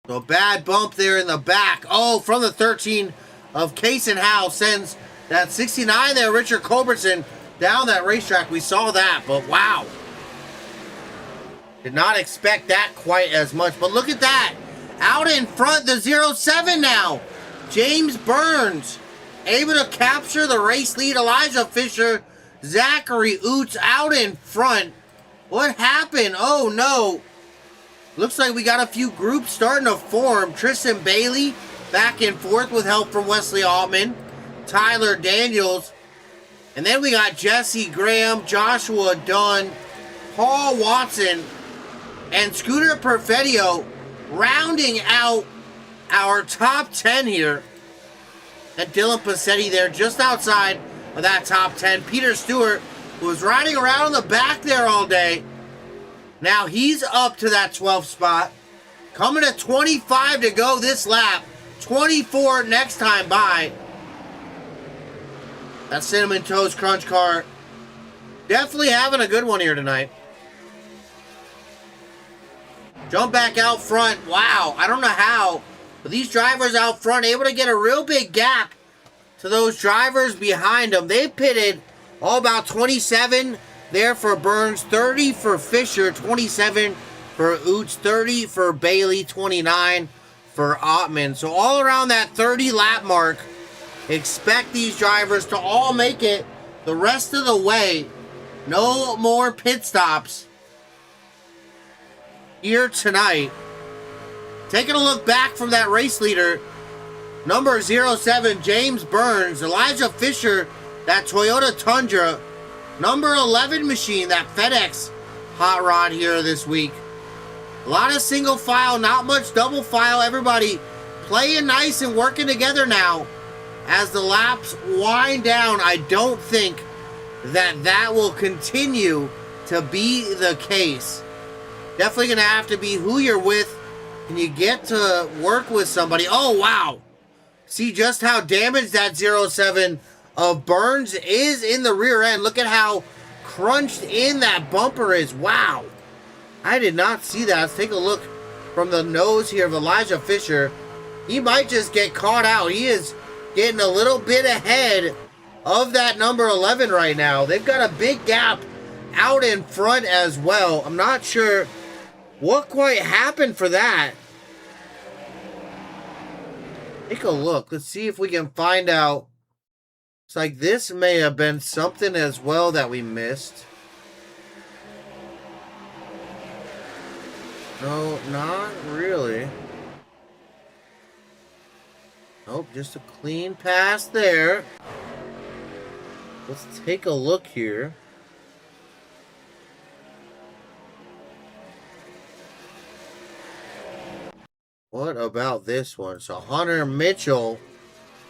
So bad bump there in the back. Oh, from the 13 of Case and Howe sends that 69 there, Richard Culbertson, down that racetrack. We saw that, but wow. Did not expect that quite as much. But look at that. Out in front, the 07 now. James Burns able to capture the race lead. Elijah Fisher, Zachary Oots out in front. What happened? Oh no. Looks like we got a few groups starting to form. Tristan Bailey back and forth with help from Wesley Altman. Tyler Daniels. And then we got Jesse Graham, Joshua Dunn, Paul Watson, and Scooter Perfetio rounding out our top 10 here. And Dylan Passetti there just outside of that top 10. Peter Stewart, who was riding around in the back there all day. Now he's up to that 12th spot. Coming to 25 to go this lap. 24 next time by. That Cinnamon Toast Crunch car. Definitely having a good one here tonight. Jump back out front. Wow, I don't know how. But these drivers out front able to get a real big gap to those drivers behind them. They pitted all about 27 there for Burns, 30 for Fisher, 27 for Oots, 30 for Bailey, 29 for Ottman. So all around that 30 lap mark, expect these drivers to all make it the rest of the way. No more pit stops here tonight. Taking a look back from that race leader, number 07, James Burns, Elijah Fisher, that Toyota Tundra, number 11 machine, that FedEx hot rod here this week. A lot of single file, not much double file. Everybody playing nice and working together now. As the laps wind down, I don't think that will continue to be the case. Definitely going to have to be who you're with. And you get to work with somebody. Oh, wow. See just how damaged that 07 of Burns is in the rear end. Look at how crunched in that bumper is. Wow. I did not see that. Let's take a look from the nose here of Elijah Fisher. He might just get caught out. He is getting a little bit ahead of that number 11 right now. They've got a big gap out in front as well. I'm not sure what quite happened for that. Take a look. Let's see if we can find out Looks like this may have been something as well that we missed. No, not really. Nope, just a clean pass there. Let's take a look here. What about this one? So Hunter Mitchell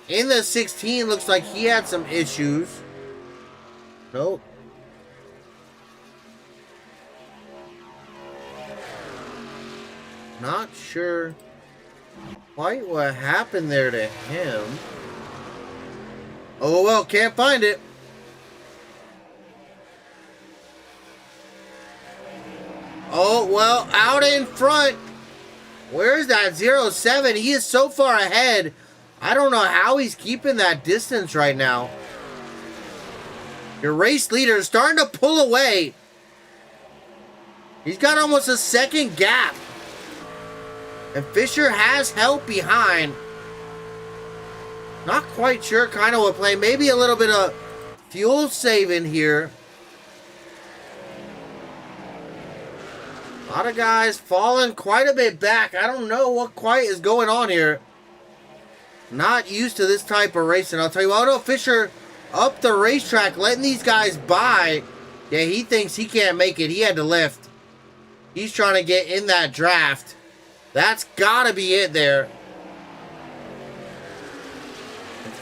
in the 16 looks like he had some issues. Nope. Not sure quite what happened there to him. Oh well, can't find it. Oh well, out in front. Where's that 07? He is so far ahead. I don't know how he's keeping that distance right now. Your race leader is starting to pull away. He's got almost a second gap. And Fisher has help behind. Not quite sure kind of what play. Maybe a little bit of fuel saving here. A lot of guys falling quite a bit back. I don't know what quite is going on here. Not used to this type of racing. I'll tell you what, Fisher up the racetrack, letting these guys by. Yeah, he thinks he can't make it. He had to lift. He's trying to get in that draft. That's got to be it there.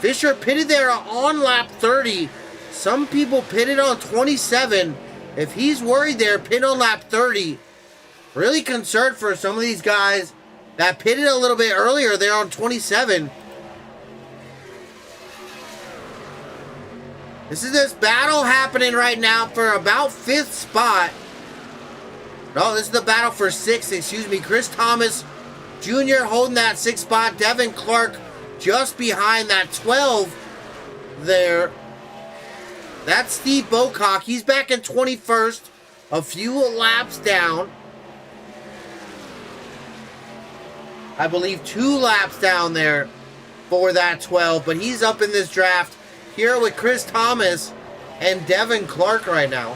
Fisher pitted there on lap 30. Some people pitted on 27. If he's worried there, pit on lap 30. Really concerned for some of these guys that pitted a little bit earlier. They're on 27. This is this battle happening right now for about 5th spot. No, this is the battle for 6th, excuse me. Chris Thomas Jr. holding that 6th spot. Devin Clark just behind that 12 there. That's Steve Bocock. He's back in 21st. A few laps down. I believe 2 laps down there for that 12. But he's up in this draft here with Chris Thomas and Devin Clark right now.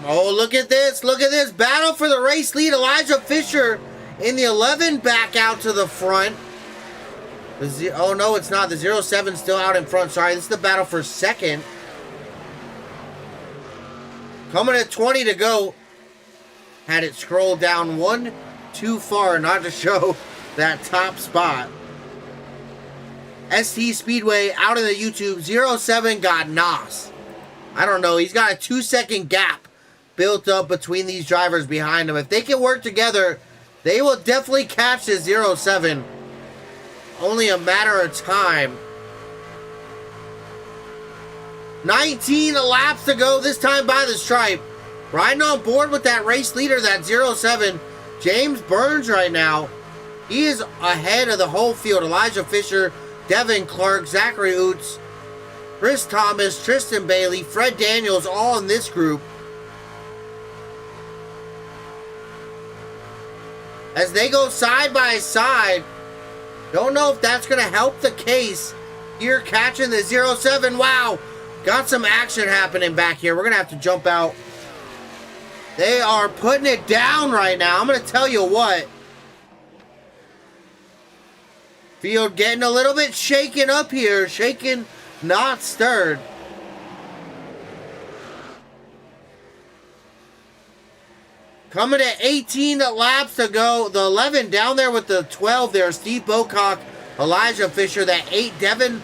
Oh, look at this. Look at this. Battle for the race lead. Elijah Fisher in the 11 back out to the front. Oh, no, it's not. The 07 still out in front. Sorry, this is the battle for 2nd. Coming at 20 to go. Had it scroll down one too far not to show that top spot. ST Speedway out in the YouTube. 07 got Nos. I don't know. He's got a 2-second gap built up between these drivers behind him. If they can work together, they will definitely catch this 07. Only a matter of time. 19 laps to go, this time by the stripe. Riding on board with that race leader, that 07, James Burns right now. He is ahead of the whole field. Elijah Fisher, Devin Clark, Zachary Oots, Chris Thomas, Tristan Bailey, Fred Daniels, all in this group. As they go side by side. Don't know if that's going to help the case here catching the 07. Wow. Got some action happening back here. We're going to have to jump out. They are putting it down right now. I'm going to tell you what. Field getting a little bit shaken up here. Shaken, not stirred. Coming at 18 laps to go. The 11 down there with the 12 there. Steve Bocock, Elijah Fisher. That 8, Devin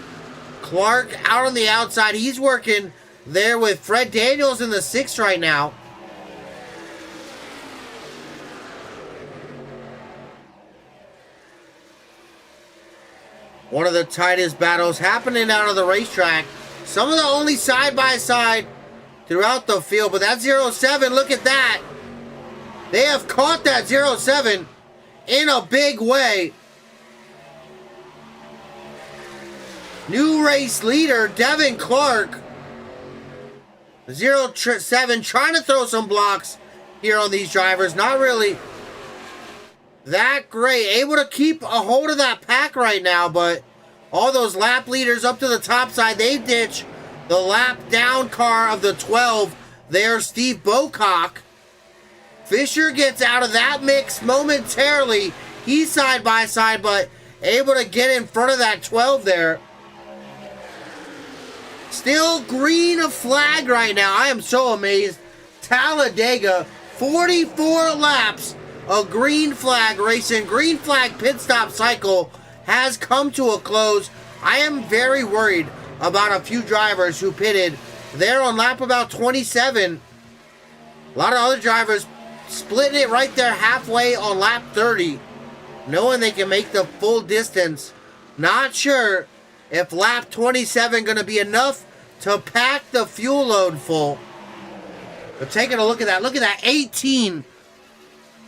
Clark out on the outside. He's working there with Fred Daniels in the 6 right now. One of the tightest battles happening out of the racetrack. Some of the only side-by-side throughout the field. But that 07, look at that. They have caught that 07 in a big way. New race leader, Devin Clark. 07 trying to throw some blocks here on these drivers. Not really that great. Able to keep a hold of that pack right now, but all those lap leaders up to the top side, they ditch the lap down car of the 12. There's Steve Bocock. Fisher gets out of that mix momentarily. He's side by side, but able to get in front of that 12 there. Still green flag right now. I am so amazed. Talladega, 44 laps of green flag racing. Green flag pit stop cycle has come to a close. I am very worried about a few drivers who pitted there on lap about 27. A lot of other drivers splitting it right there halfway on lap 30, knowing they can make the full distance. Not sure if lap 27 going to be enough to pack the fuel load full. But taking a look at that. Look at that. 18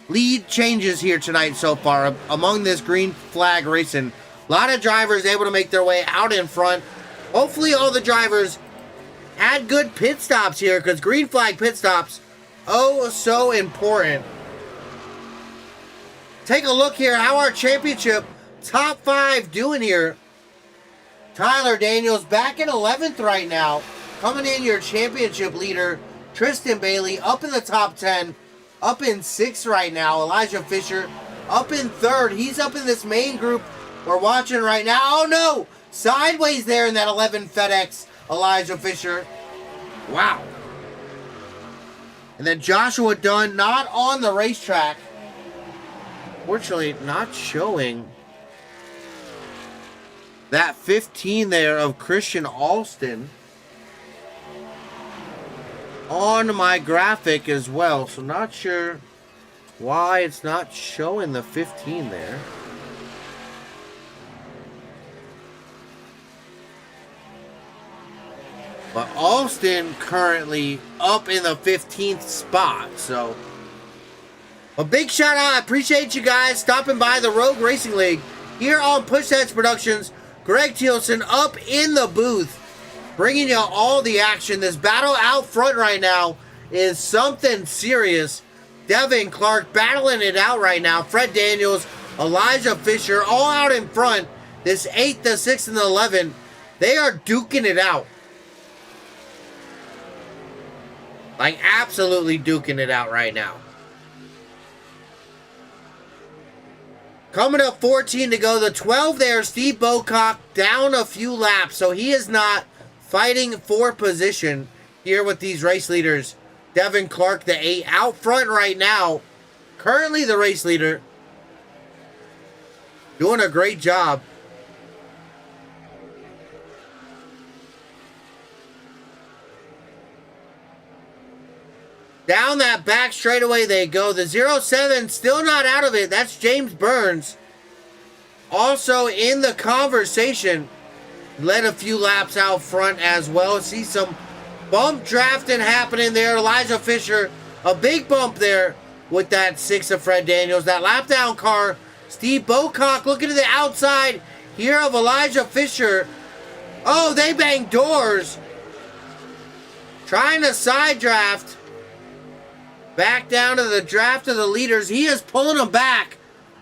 lead changes here tonight so far among this green flag racing. A lot of drivers able to make their way out in front. Hopefully all the drivers had good pit stops here, because green flag pit stops, oh so important. Take a look here how our championship top 5 doing here. Tyler Daniels back in 11th right now. Coming in your championship leader, Tristan Bailey up in the top 10. Up in 6th right now, Elijah Fisher up in 3rd. He's up in this main group we're watching right now. Oh no! Sideways there in that 11 FedEx, Elijah Fisher. Wow. And then Joshua Dunn not on the racetrack. Fortunately, not showing that 15 there of Christian Alston on my graphic as well. So not sure why it's not showing the 15 there. But Alston currently up in the 15th spot. So a big shout out. I appreciate you guys stopping by the Rogue Racing League here on Push Edge Productions. Greg Thilesen up in the booth, bringing you all the action. This battle out front right now is something serious. Devin Clark battling it out right now. Fred Daniels, Elijah Fisher, all out in front. This 8th, the 6th, and the 11th, they are duking it out. Like, absolutely duking it out right now. Coming up 14 to go. The 12 there, Steve Bocock, down a few laps. So he is not fighting for position here with these race leaders. Devin Clark, the 8, out front right now. Currently the race leader. Doing a great job. Down that back straightaway they go. The 07 still not out of it. That's James Burns. Also in the conversation. Led a few laps out front as well. See some bump drafting happening there. Elijah Fisher, a big bump there with that 6 of Fred Daniels. That lap down car. Steve Bocock looking to the outside here of Elijah Fisher. Oh, they banged doors. Trying to side draft. Back down to the draft of the leaders. He is pulling them back.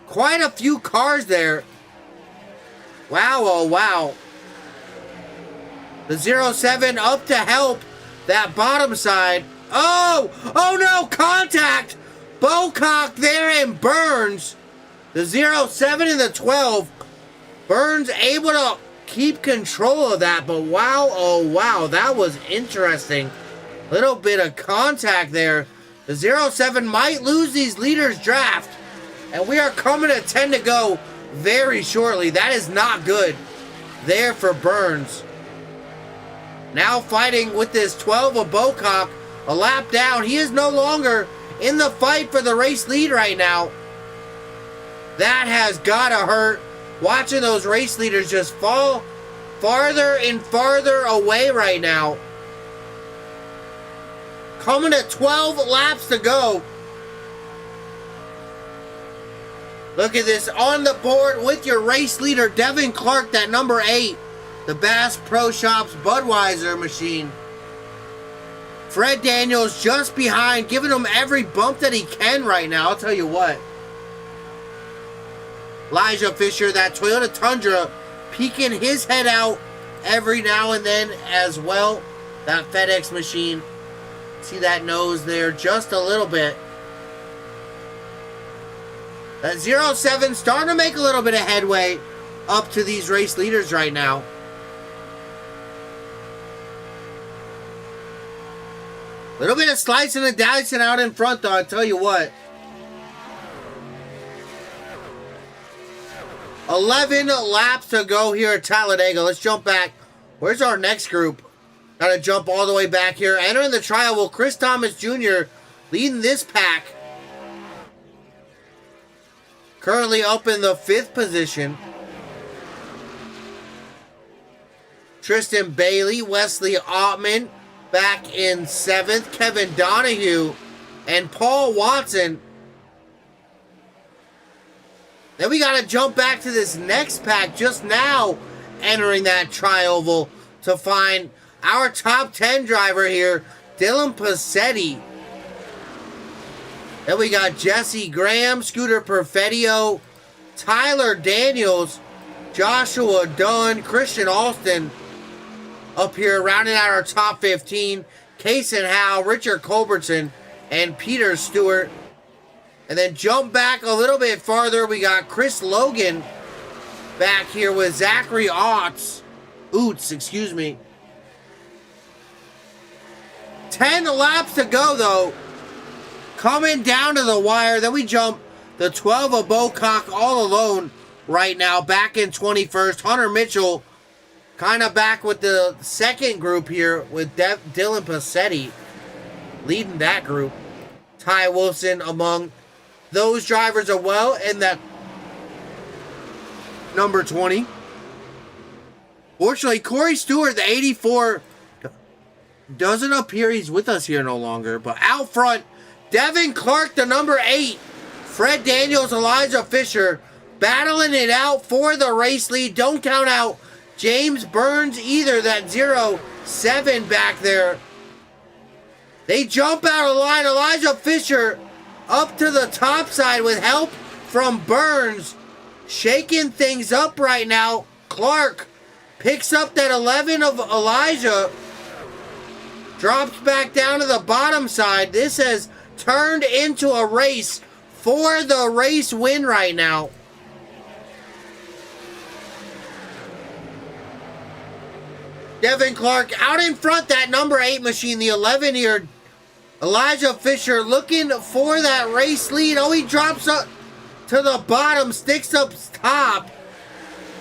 Quite a few cars there. Wow, oh wow. The 07 up to help that bottom side. Oh! Oh no! Contact! Bocock there and Burns. The 07 and the 12. Burns able to keep control of that. But wow, oh wow. That was interesting. Little bit of contact there. The 07 might lose these leaders draft. And we are coming at 10 to go very shortly. That is not good there for Burns. Now fighting with this 12 of Bocock. A lap down. He is no longer in the fight for the race lead right now. That has got to hurt. Watching those race leaders just fall farther and farther away right now. Coming to 12 laps to go. Look at this on the board with your race leader, Devin Clark, that number 8. The Bass Pro Shops Budweiser machine. Fred Daniels just behind, giving him every bump that he can right now. I'll tell you what. Elijah Fisher, that Toyota Tundra, peeking his head out every now and then as well. That FedEx machine. See that nose there just a little bit. That 07 starting to make a little bit of headway up to these race leaders right now. A little bit of slicing and dicing out in front though, I tell you what. 11 laps to go here at Talladega. Let's jump back. Where's our next group? Gotta jump all the way back here. Entering the trial, will Chris Thomas Jr. leading this pack. Currently up in the 5th position. Tristan Bailey, Wesley Ottman back in 7th. Kevin Donahue and Paul Watson. Then we got to jump back to this next pack just now entering that tri-oval to find our top 10 driver here, Dylan Passetti. Then we got Jesse Graham, Scooter Perfettio, Tyler Daniels, Joshua Dunn, Christian Alston up here rounding out our top 15. Kaysen Howe, Richard Culbertson, and Peter Stewart. And then jump back a little bit farther. We got Chris Logan back here with Zachary Oots, excuse me. 10 laps to go though. Coming down to the wire. Then we jump the 12 of Bocock all alone right now. Back in 21st. Hunter Mitchell kind of back with the second group here with Dylan Passetti leading that group. Ty Wilson among those drivers are well in that number 20. Fortunately, Corey Stewart, the 84, doesn't appear he's with us here no longer. But out front, Devin Clark, the number 8. Fred Daniels, Elijah Fisher, battling it out for the race lead. Don't count out James Burns either, that 07 back there. They jump out of the line. Elijah Fisher up to the top side with help from Burns. Shaking things up right now. Clark picks up that 11 of Elijah. Drops back down to the bottom side. This has turned into a race for the race win right now. Devin Clark out in front, that number 8 machine, the 11 here. Elijah Fisher looking for that race lead. Oh, he drops up to the bottom, sticks up top.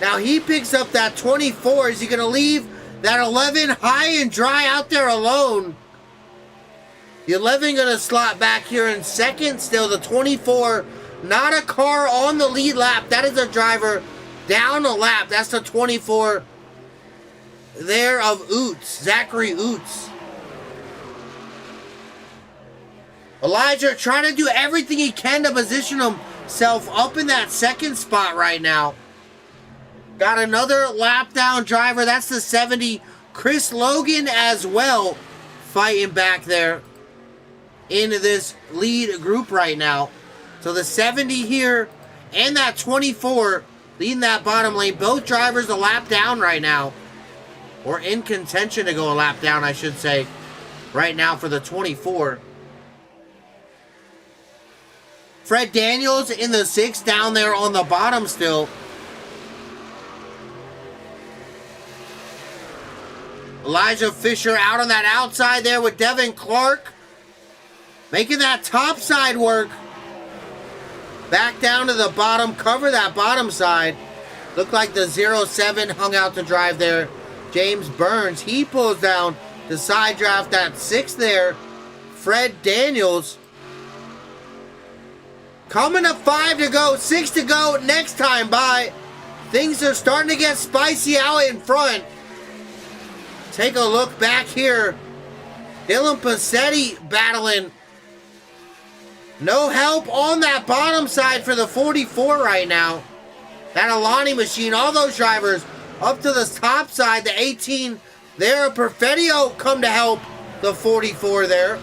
Now he picks up that 24. Is he going to leave that 11 high and dry out there alone? The 11 going to slot back here in second still. The 24, not a car on the lead lap. That is a driver down a lap. That's the 24 there of Oots, Zachary Oots. Elijah trying to do everything he can to position himself up in that second spot right now. Got another lap down driver. That's the 70. Chris Logan as well fighting back there in this lead group right now. So the 70 here and that 24 leading that bottom lane. Both drivers a lap down right now. Or in contention to go a lap down, I should say, right now for the 24. Fred Daniels in the 6 down there on the bottom still. Elijah Fisher out on that outside there with Devin Clark. Making that top side work. Back down to the bottom. Cover that bottom side. Looked like the 07 hung out to drive there. James Burns, he pulls down the side draft that 6 there. Fred Daniels. Coming to 5 to go, 6 to go next time by. Things are starting to get spicy out in front. Take a look back here. Dylan Passetti battling. No help on that bottom side for the 44 right now. That Alani machine, all those drivers up to the top side. The 18 there. Perfettio come to help the 44 there.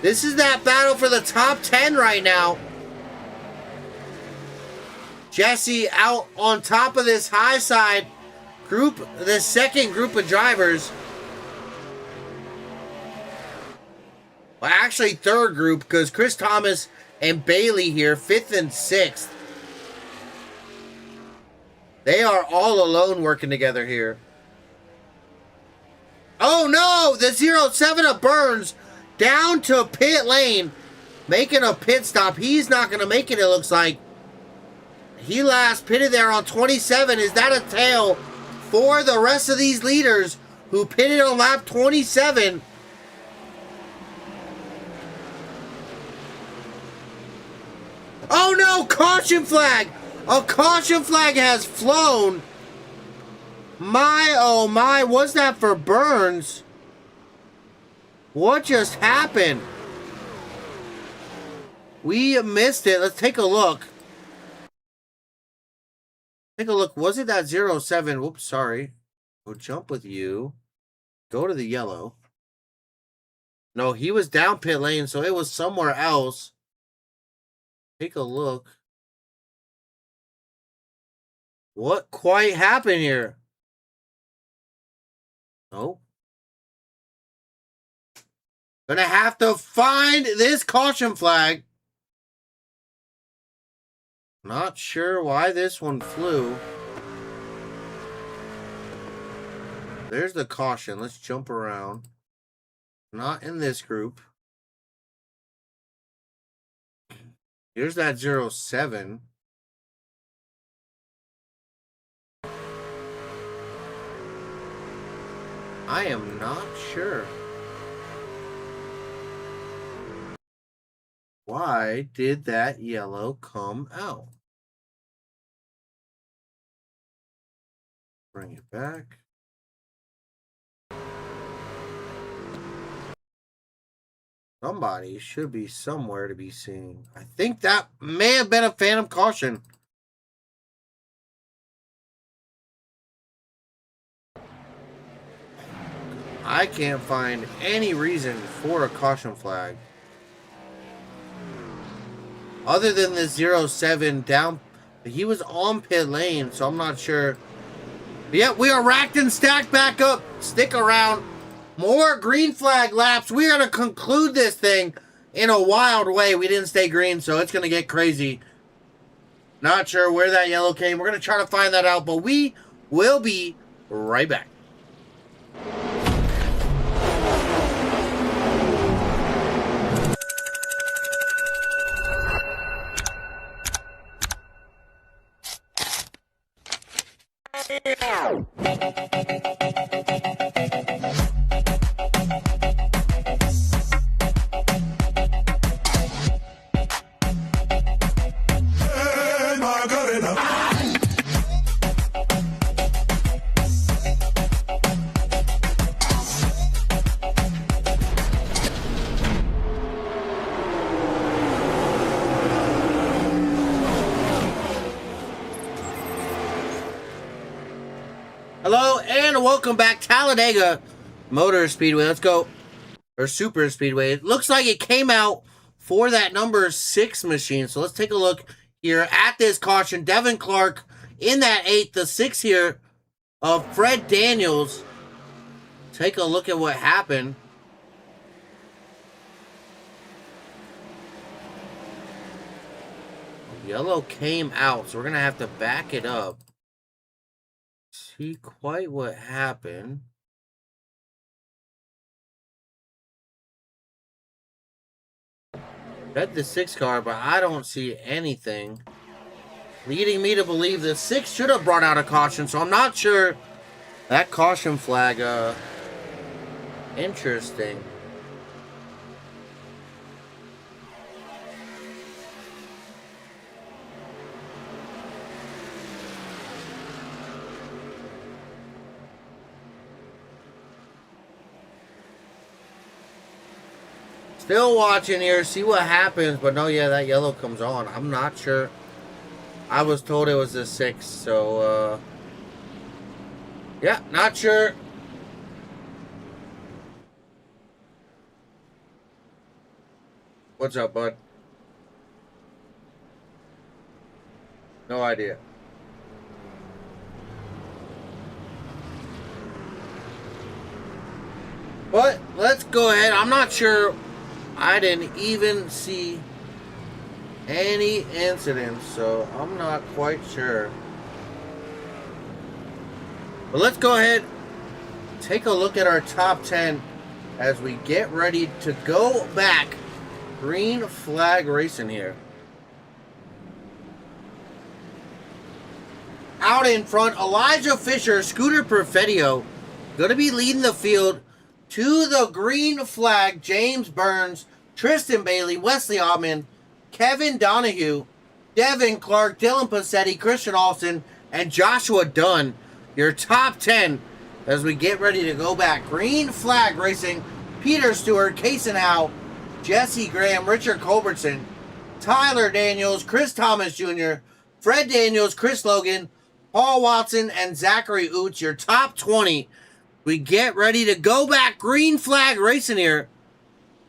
This is that battle for the top 10 right now. Jesse out on top of this high side group, the second group of drivers. Well, actually third group, because Chris Thomas and Bailey here, 5th and 6th. They are all alone working together here. Oh no! The 07 of Burns down to pit lane, making a pit stop. He's not going to make it, it looks like. He last pitted there on 27. Is that a tail for the rest of these leaders who pitted on lap 27? Oh no! Caution flag! A caution flag has flown. My, oh my, was that for Burns? What just happened? We missed it. Let's take a look. Take a look. Was it that 07? Whoops, sorry. We'll jump with you. Go to the yellow. No, he was down pit lane, so it was somewhere else. Take a look. What quite happened here? Oh. Gonna have to find this caution flag. Not sure why this one flew. There's the caution. Let's jump around. Not in this group. Here's that 07. I am not sure. Why did that yellow come out? Bring it back. Somebody should be somewhere to be seen. I think that may have been a phantom caution. I can't find any reason for a caution flag. Other than the 07 down. He was on pit lane, so I'm not sure. But yeah, we are racked and stacked back up. Stick around. More green flag laps. We are going to conclude this thing in a wild way. We didn't stay green, so it's going to get crazy. Not sure where that yellow came. We're going to try to find that out, but we will be right back. Hello and welcome back, Talladega Motor Speedway. Let's go, or Super Speedway. It looks like it came out for that number 6 machine. So let's take a look here at this caution. Devin Clark in that 8, the 6 here of Fred Daniels. Take a look at what happened. Yellow came out, so we're going to have to back it up. See quite what happened. Read the 6 car, but I don't see anything leading me to believe the 6 should have brought out a caution, so I'm not sure. That caution flag, interesting. Still watching here, see what happens, but no, yeah, that yellow comes on. I'm not sure. I was told it was a 6, so, yeah, not sure. What's up, bud? No idea. But let's go ahead. I'm not sure. I didn't even see any incidents, so I'm not quite sure. But let's go ahead, take a look at our top 10 as we get ready to go back. Green flag racing here. Out in front, Elijah Fisher, Scooter Perfetio, going to be leading the field. To the green flag, James Burns, Tristan Bailey, Wesley Ottman, Kevin Donahue, Devin Clark, Dylan Passetti, Christian Olsen, and Joshua Dunn. Your top 10 as we get ready to go back. Green flag racing, Peter Stewart, Kason Howe, Jesse Graham, Richard Culbertson, Tyler Daniels, Chris Thomas Jr., Fred Daniels, Chris Logan, Paul Watson, and Zachary Oots. Your top 20. We get ready to go back. Green flag racing here.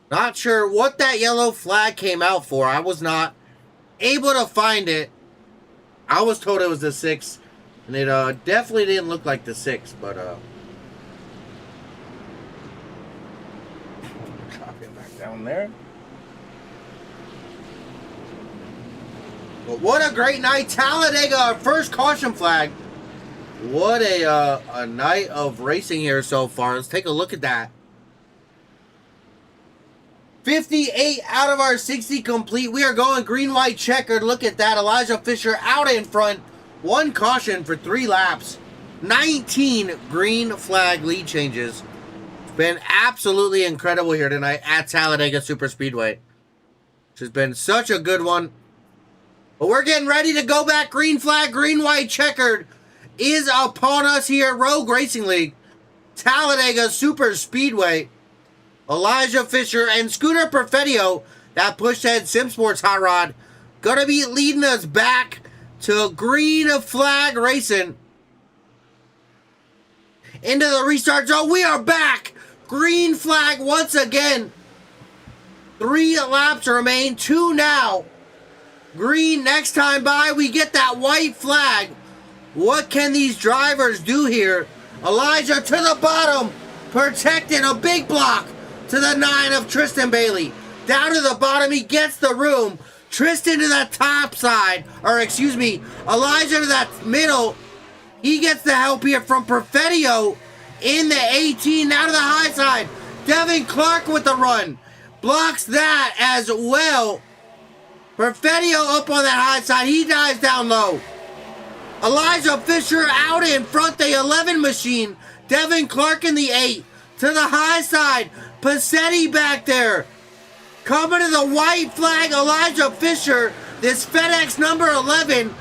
Not sure what that yellow flag came out for. I was not able to find it. I was told it was the 6, and it definitely didn't look like the 6, but drop it back down there. But what a great night. Talladega, our first caution flag. What a night of racing here so far. Let's take a look at that. 58 out of our 60 complete. We are going green, white, checkered. Look at that. Elijah Fisher out in front. 1 caution for 3 laps. 19 green flag lead changes. It's been absolutely incredible here tonight at Talladega Superspeedway. Which has been such a good one. But we're getting ready to go back. Green flag, green, white, checkered is upon us here. Rogue Racing League, Talladega Superspeedway. Elijah Fisher and Scooter Perfetio, that push-head Sim Sports hot rod, gonna be leading us back to green flag racing. Into the restart zone. We are back. Green flag once again. 3 laps remain. 2 now. Green next time by. We get that white flag. What can these drivers do here? Elijah to the bottom. Protecting a big block to the 9 of Tristan Bailey. Down to the bottom. He gets the room. Tristan to the top side. Or excuse me. Elijah to that middle. He gets the help here from Perfetio in the 18. Now to the high side. Devin Clark with the run. Blocks that as well. Perfetio up on that high side. He dives down low. Elijah Fisher out in front, the 11 machine. Devin Clark in the 8. To the high side. Passetti back there. Coming to the white flag, Elijah Fisher. This FedEx number 11.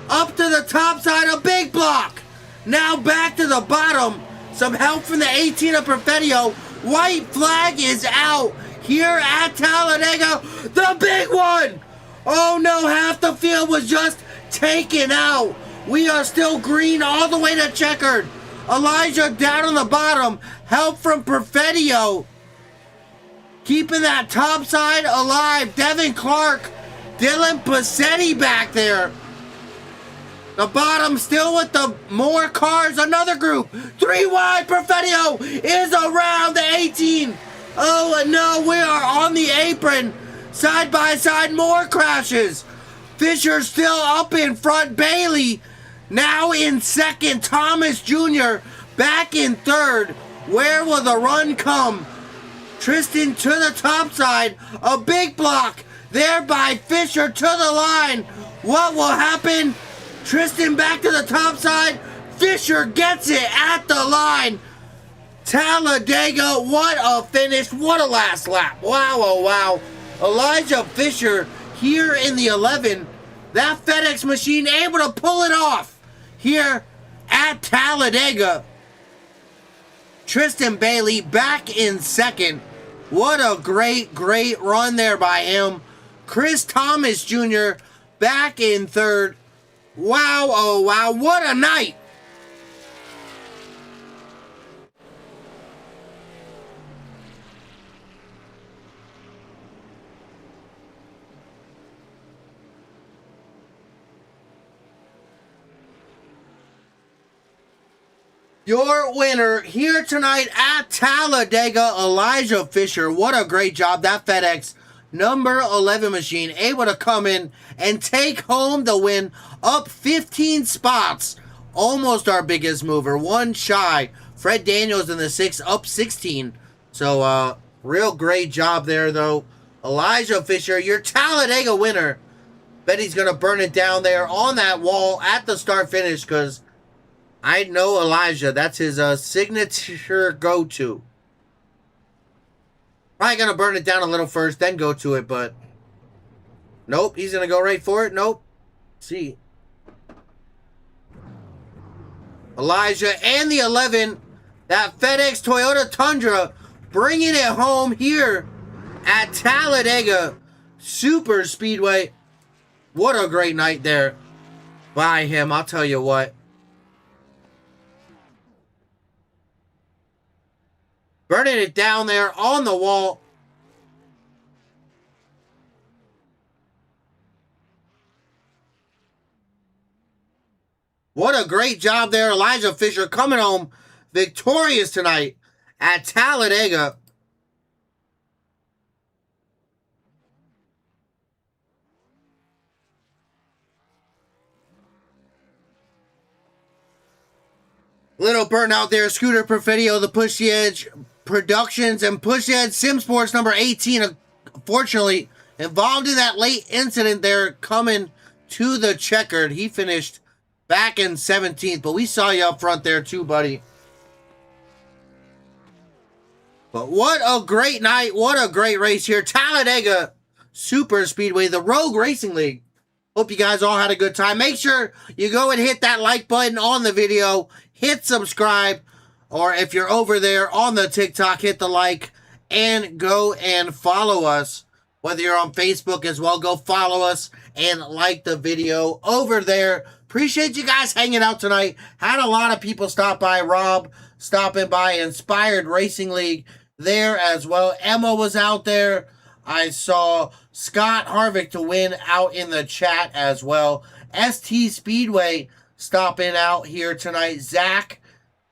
Up to the top side, a big block. Now back to the bottom. Some help from the 18 of Perfetio. White flag is out here at Talladega. The big one. Oh no, half the field was just taken out. We are still green all the way to checkered. Elijah down on the bottom. Help from Perfetio. Keeping that top side alive. Devin Clark. Dylan Passetti back there. The bottom still with the more cars. Another group. 3 wide. Perfetio is around the 18. Oh no, we are on the apron. Side by side, more crashes. Fisher still up in front. Bailey now in second. Thomas Jr. back in third. Where will the run come? Tristan to the top side. A big block there by Fisher to the line. What will happen? Tristan back to the top side. Fisher gets it at the line. Talladega, what a finish. What a last lap. Wow, oh wow. Elijah Fisher here in the 11. That FedEx machine able to pull it off here at Talladega. Tristan Bailey back in second. What a great, great run there by him. Chris Thomas Jr. back in third. Wow, oh wow, what a night. Your winner here tonight at Talladega, Elijah Fisher. What a great job. That FedEx number 11 machine able to come in and take home the win, up 15 spots. Almost our biggest mover, one shy. Fred Daniels in the 6th, up 16. So, real great job there, though. Elijah Fisher, your Talladega winner. Bet he's going to burn it down there on that wall at the start-finish because I know Elijah. That's his signature go-to. Probably going to burn it down a little first, then go to it, but nope, he's going to go right for it. Nope. See. Elijah and the 11, that FedEx Toyota Tundra, bringing it home here at Talladega Super Speedway. What a great night there by him, I'll tell you what. Burning it down there on the wall. What a great job there. Elijah Fisher coming home victorious tonight at Talladega. Little burnout there. Scooter Perfidio, the Push the Edge Productions, and Push the Edge Sim Sports number 18. Unfortunately, involved in that late incident there coming to the checkered. He finished back in 17th, but we saw you up front there too, buddy. But what a great night. What a great race here. Talladega Super Speedway, the Rogue Racing League. Hope you guys all had a good time. Make sure you go and hit that like button on the video. Hit subscribe. Or if you're over there on the TikTok, hit the like. And go and follow us. Whether you're on Facebook as well, go follow us and like the video over there. Appreciate you guys hanging out tonight. Had a lot of people stop by. Rob stopping by. Inspired Racing League there as well. Emma was out there. I saw Scott Harvick to win out in the chat as well. ST Speedway stopping out here tonight. Zach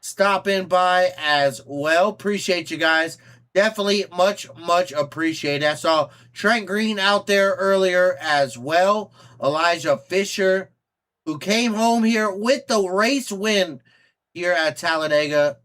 stopping by as well. Appreciate you guys. Definitely much appreciated. I saw Trent Green out there earlier as well. Elijah Fisher, who came home here with the race win here at Talladega.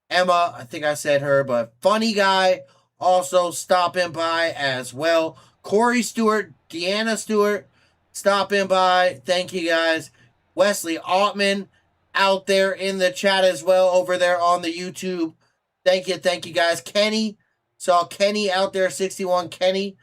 Emma, I think I said her, but funny guy also stopping by as well. Corey Stewart, Deanna Stewart stopping by. Thank you guys. Wesley Altman out there in the chat as well over there on the YouTube. Thank you guys. Kenny, saw Kenny out there, 61 Kenny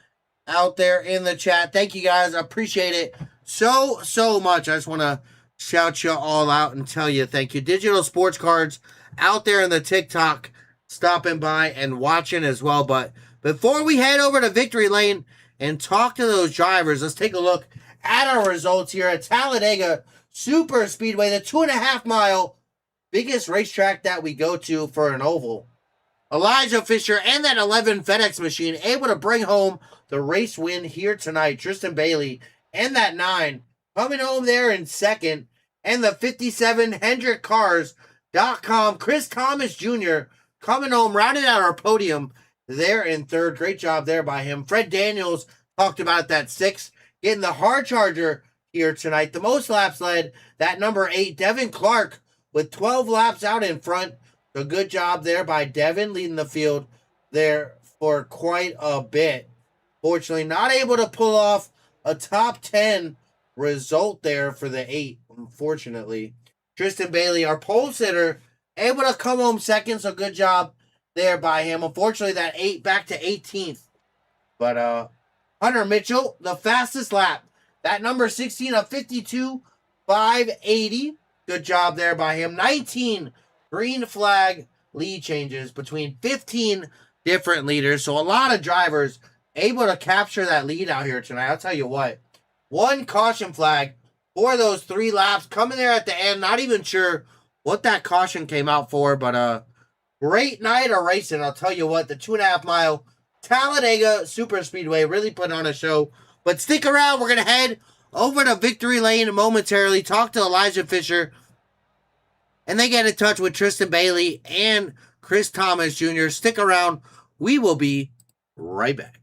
out there in the chat. Thank you guys. I appreciate it so much. I just want to shout you all out and tell you thank you. Digital Sports Cards out there in the TikTok stopping by and watching as well. But before we head over to Victory Lane and talk to those drivers, let's take a look at our results here at Talladega Super Speedway, the 2.5 mile biggest racetrack that we go to for an oval. Elijah Fisher and that 11 FedEx machine able to bring home the race win here tonight. Tristan Bailey and that 9 coming home there in second. And the 57 HendrickCars.com Chris Thomas Jr. coming home, rounding out our podium there in third. Great job there by him. Fred Daniels talked about that 6, getting the hard charger here tonight. The most laps led, that number 8, Devin Clark, with 12 laps out in front. So good job there by Devin, leading the field there for quite a bit. Fortunately, not able to pull off a top 10 result there for the 8, unfortunately. Tristan Bailey, our pole sitter, able to come home second, so good job there by him. Unfortunately, that 8 back to 18th. But Hunter Mitchell, the fastest lap. That number 16 of 52.580. Good job there by him. 19 green flag lead changes between 15 different leaders. So a lot of drivers able to capture that lead out here tonight. I'll tell you what. One caution flag for those 3 laps. Coming there at the end. Not even sure what that caution came out for. But great night of racing. I'll tell you what. The 2.5 mile Talladega Super Speedway really put on a show. But stick around. We're going to head over to Victory Lane momentarily. Talk to Elijah Fisher and they get in touch with Tristan Bailey and Chris Thomas Jr. Stick around. We will be right back.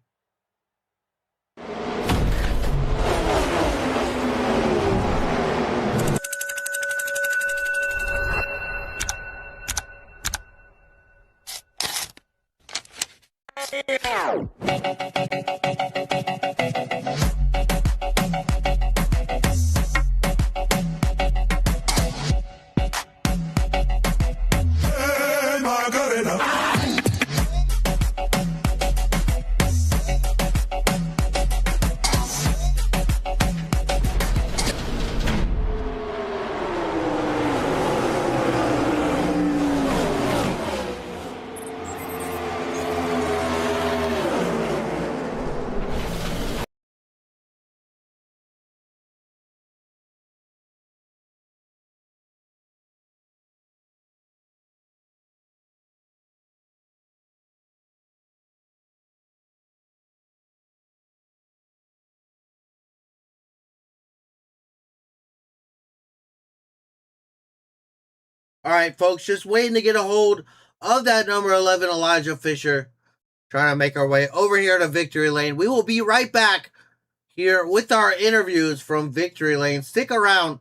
All right, folks, just waiting to get a hold of that number 11 Elijah Fisher. Trying to make our way over here to Victory Lane. We will be right back here with our interviews from Victory Lane. Stick around.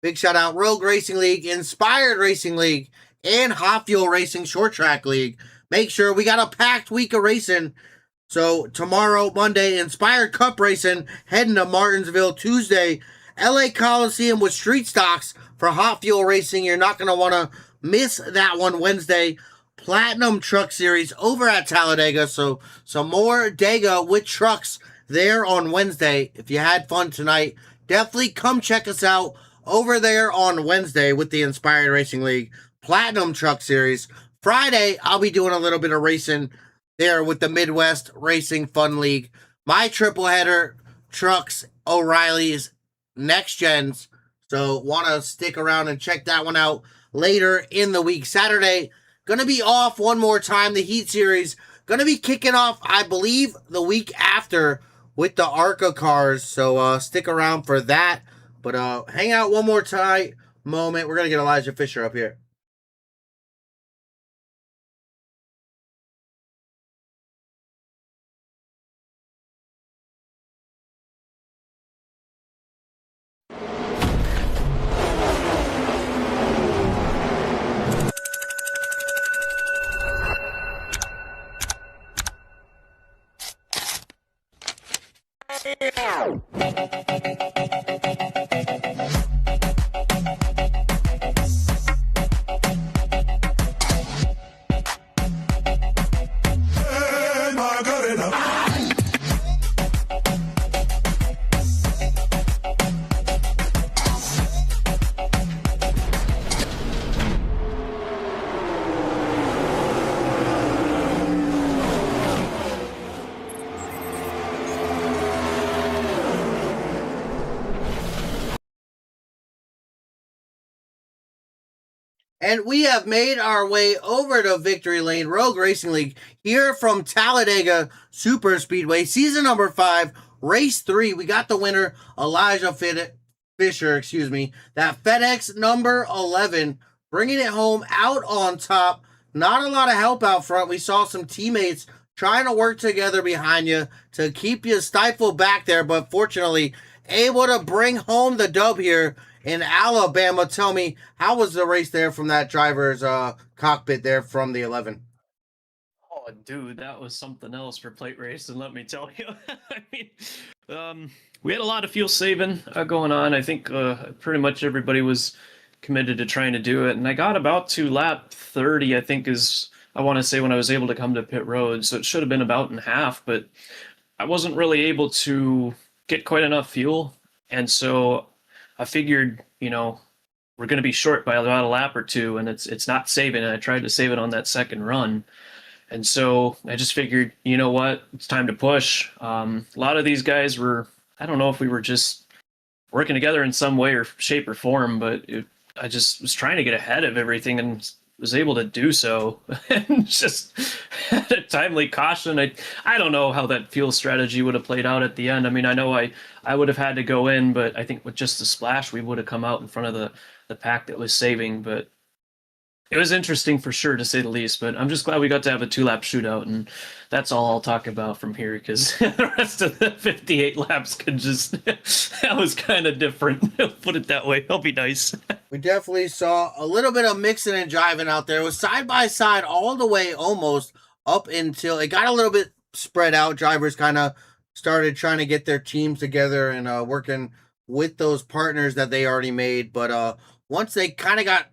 Big shout out Rogue Racing League, Inspired Racing League, and Hot Fuel Racing Short Track League. Make sure we got a packed week of racing. So tomorrow, Monday, Inspired Cup Racing heading to Martinsville. Tuesday, LA Coliseum with street stocks for Hot Fuel Racing. You're not going to want to miss that one. Wednesday, Platinum Truck Series over at Talladega. So some more Dega with trucks there on Wednesday. If you had fun tonight, definitely come check us out over there on Wednesday with the Inspired Racing League Platinum Truck Series. Friday, I'll be doing a little bit of racing there with the Midwest Racing Fun League. My triple header, trucks, O'Reilly's, next gens. So want to stick around and check that one out later in the week. Saturday, going to be off one more time. The Heat Series going to be kicking off, I believe, the week after with the ARCA cars. So stick around for that. But hang out one more time moment. We're going to get Elijah Fisher up here. And we have made our way over to Victory Lane Rogue Racing League here from Talladega Super Speedway, season number 5, race 3. We got the winner, Elijah Fisher, that FedEx number 11, bringing it home out on top. Not a lot of help out front. We saw some teammates trying to work together behind you to keep you stifled back there, but fortunately able to bring home the dub here in Alabama. Tell me, how was the race there from that driver's cockpit there from the 11? Oh, dude, that was something else for plate racing, let me tell you. I mean, we had a lot of fuel saving going on. I think pretty much everybody was committed to trying to do it. And I got about to lap 30, I think is, I want to say, when I was able to come to pit road. So it should have been about in half, but I wasn't really able to get quite enough fuel. And so I figured, you know, we're going to be short by about a lap or two, and it's not saving. And I tried to save it on that second run. And so I just figured, you know what, it's time to push. A lot of these guys were, I don't know if we were just working together in some way or shape or form, but I just was trying to get ahead of everything and was able to do so. And just had a timely caution. I don't know how that fuel strategy would have played out at the end. I mean, I know I would have had to go in, but I think with just the splash, we would have come out in front of the pack that was saving. But It was interesting for sure, to say the least, but I'm just glad we got to have a 2-lap shootout, and that's all I'll talk about from here because the rest of the 58 laps could just that was kind of different. Put it that way. I'll be nice. We definitely saw a little bit of mixing and jiving out there. It was side by side all the way almost up until it got a little bit spread out. Drivers kind of started trying to get their teams together and working with those partners that they already made. But once they kind of got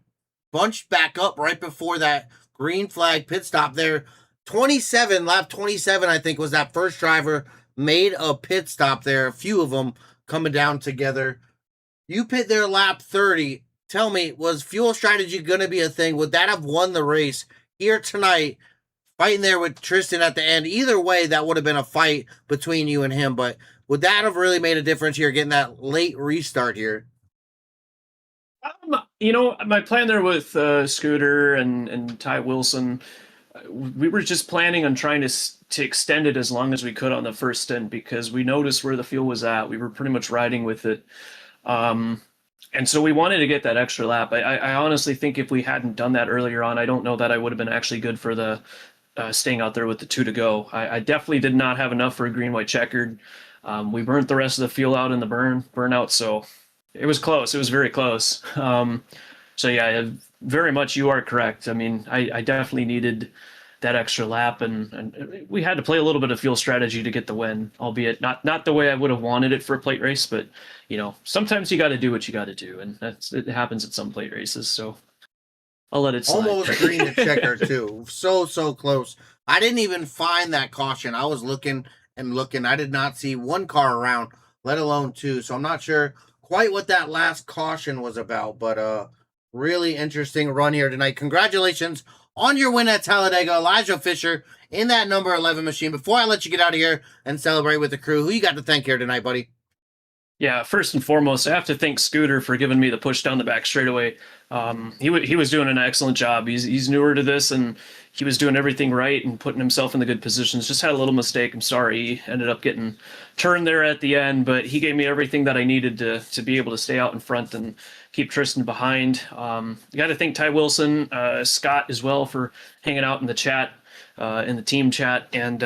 bunched back up right before that green flag pit stop there, 27, lap 27, I think, was that first driver made a pit stop there. A few of them coming down together. You pit their lap 30. Tell me, was fuel strategy going to be a thing? Would that have won the race here tonight, fighting there with Tristan at the end? Either way, that would have been a fight between you and him, but would that have really made a difference here, getting that late restart here? My plan there with Scooter and Ty Wilson, we were just planning on trying to extend it as long as we could on the first stint because we noticed where the fuel was at. We were pretty much riding with it. And so we wanted to get that extra lap. I honestly think if we hadn't done that earlier on, I don't know that I would have been actually good for the staying out there with the 2 to go. I definitely did not have enough for a green white checkered. We burnt the rest of the fuel out in the burnout, so it was close. It was very close. So yeah, very much you are correct. I mean, I definitely needed that extra lap, and we had to play a little bit of fuel strategy to get the win, albeit not the way I would have wanted it for a plate race, but sometimes you got to do what you got to do, and it happens at some plate races. So I'll let it slide. Almost green to checker too. So close. I didn't even find that caution. I was looking and looking. I did not see one car around, let alone two. So I'm not sure quite what that last caution was about, but really interesting run here tonight. Congratulations on your win at Talladega, Elijah Fisher in that number 11 machine. Before I let you get out of here and celebrate with the crew, who you got to thank here tonight, buddy? Yeah, first and foremost, I have to thank Scooter for giving me the push down the back straightaway. He was doing an excellent job. He's newer to this, and he was doing everything right and putting himself in the good positions. Just had a little mistake. I'm sorry. He ended up getting turned there at the end, but he gave me everything that I needed to be able to stay out in front and keep Tristan behind. You got to thank Ty Wilson, Scott as well for hanging out in the chat, in the team chat, and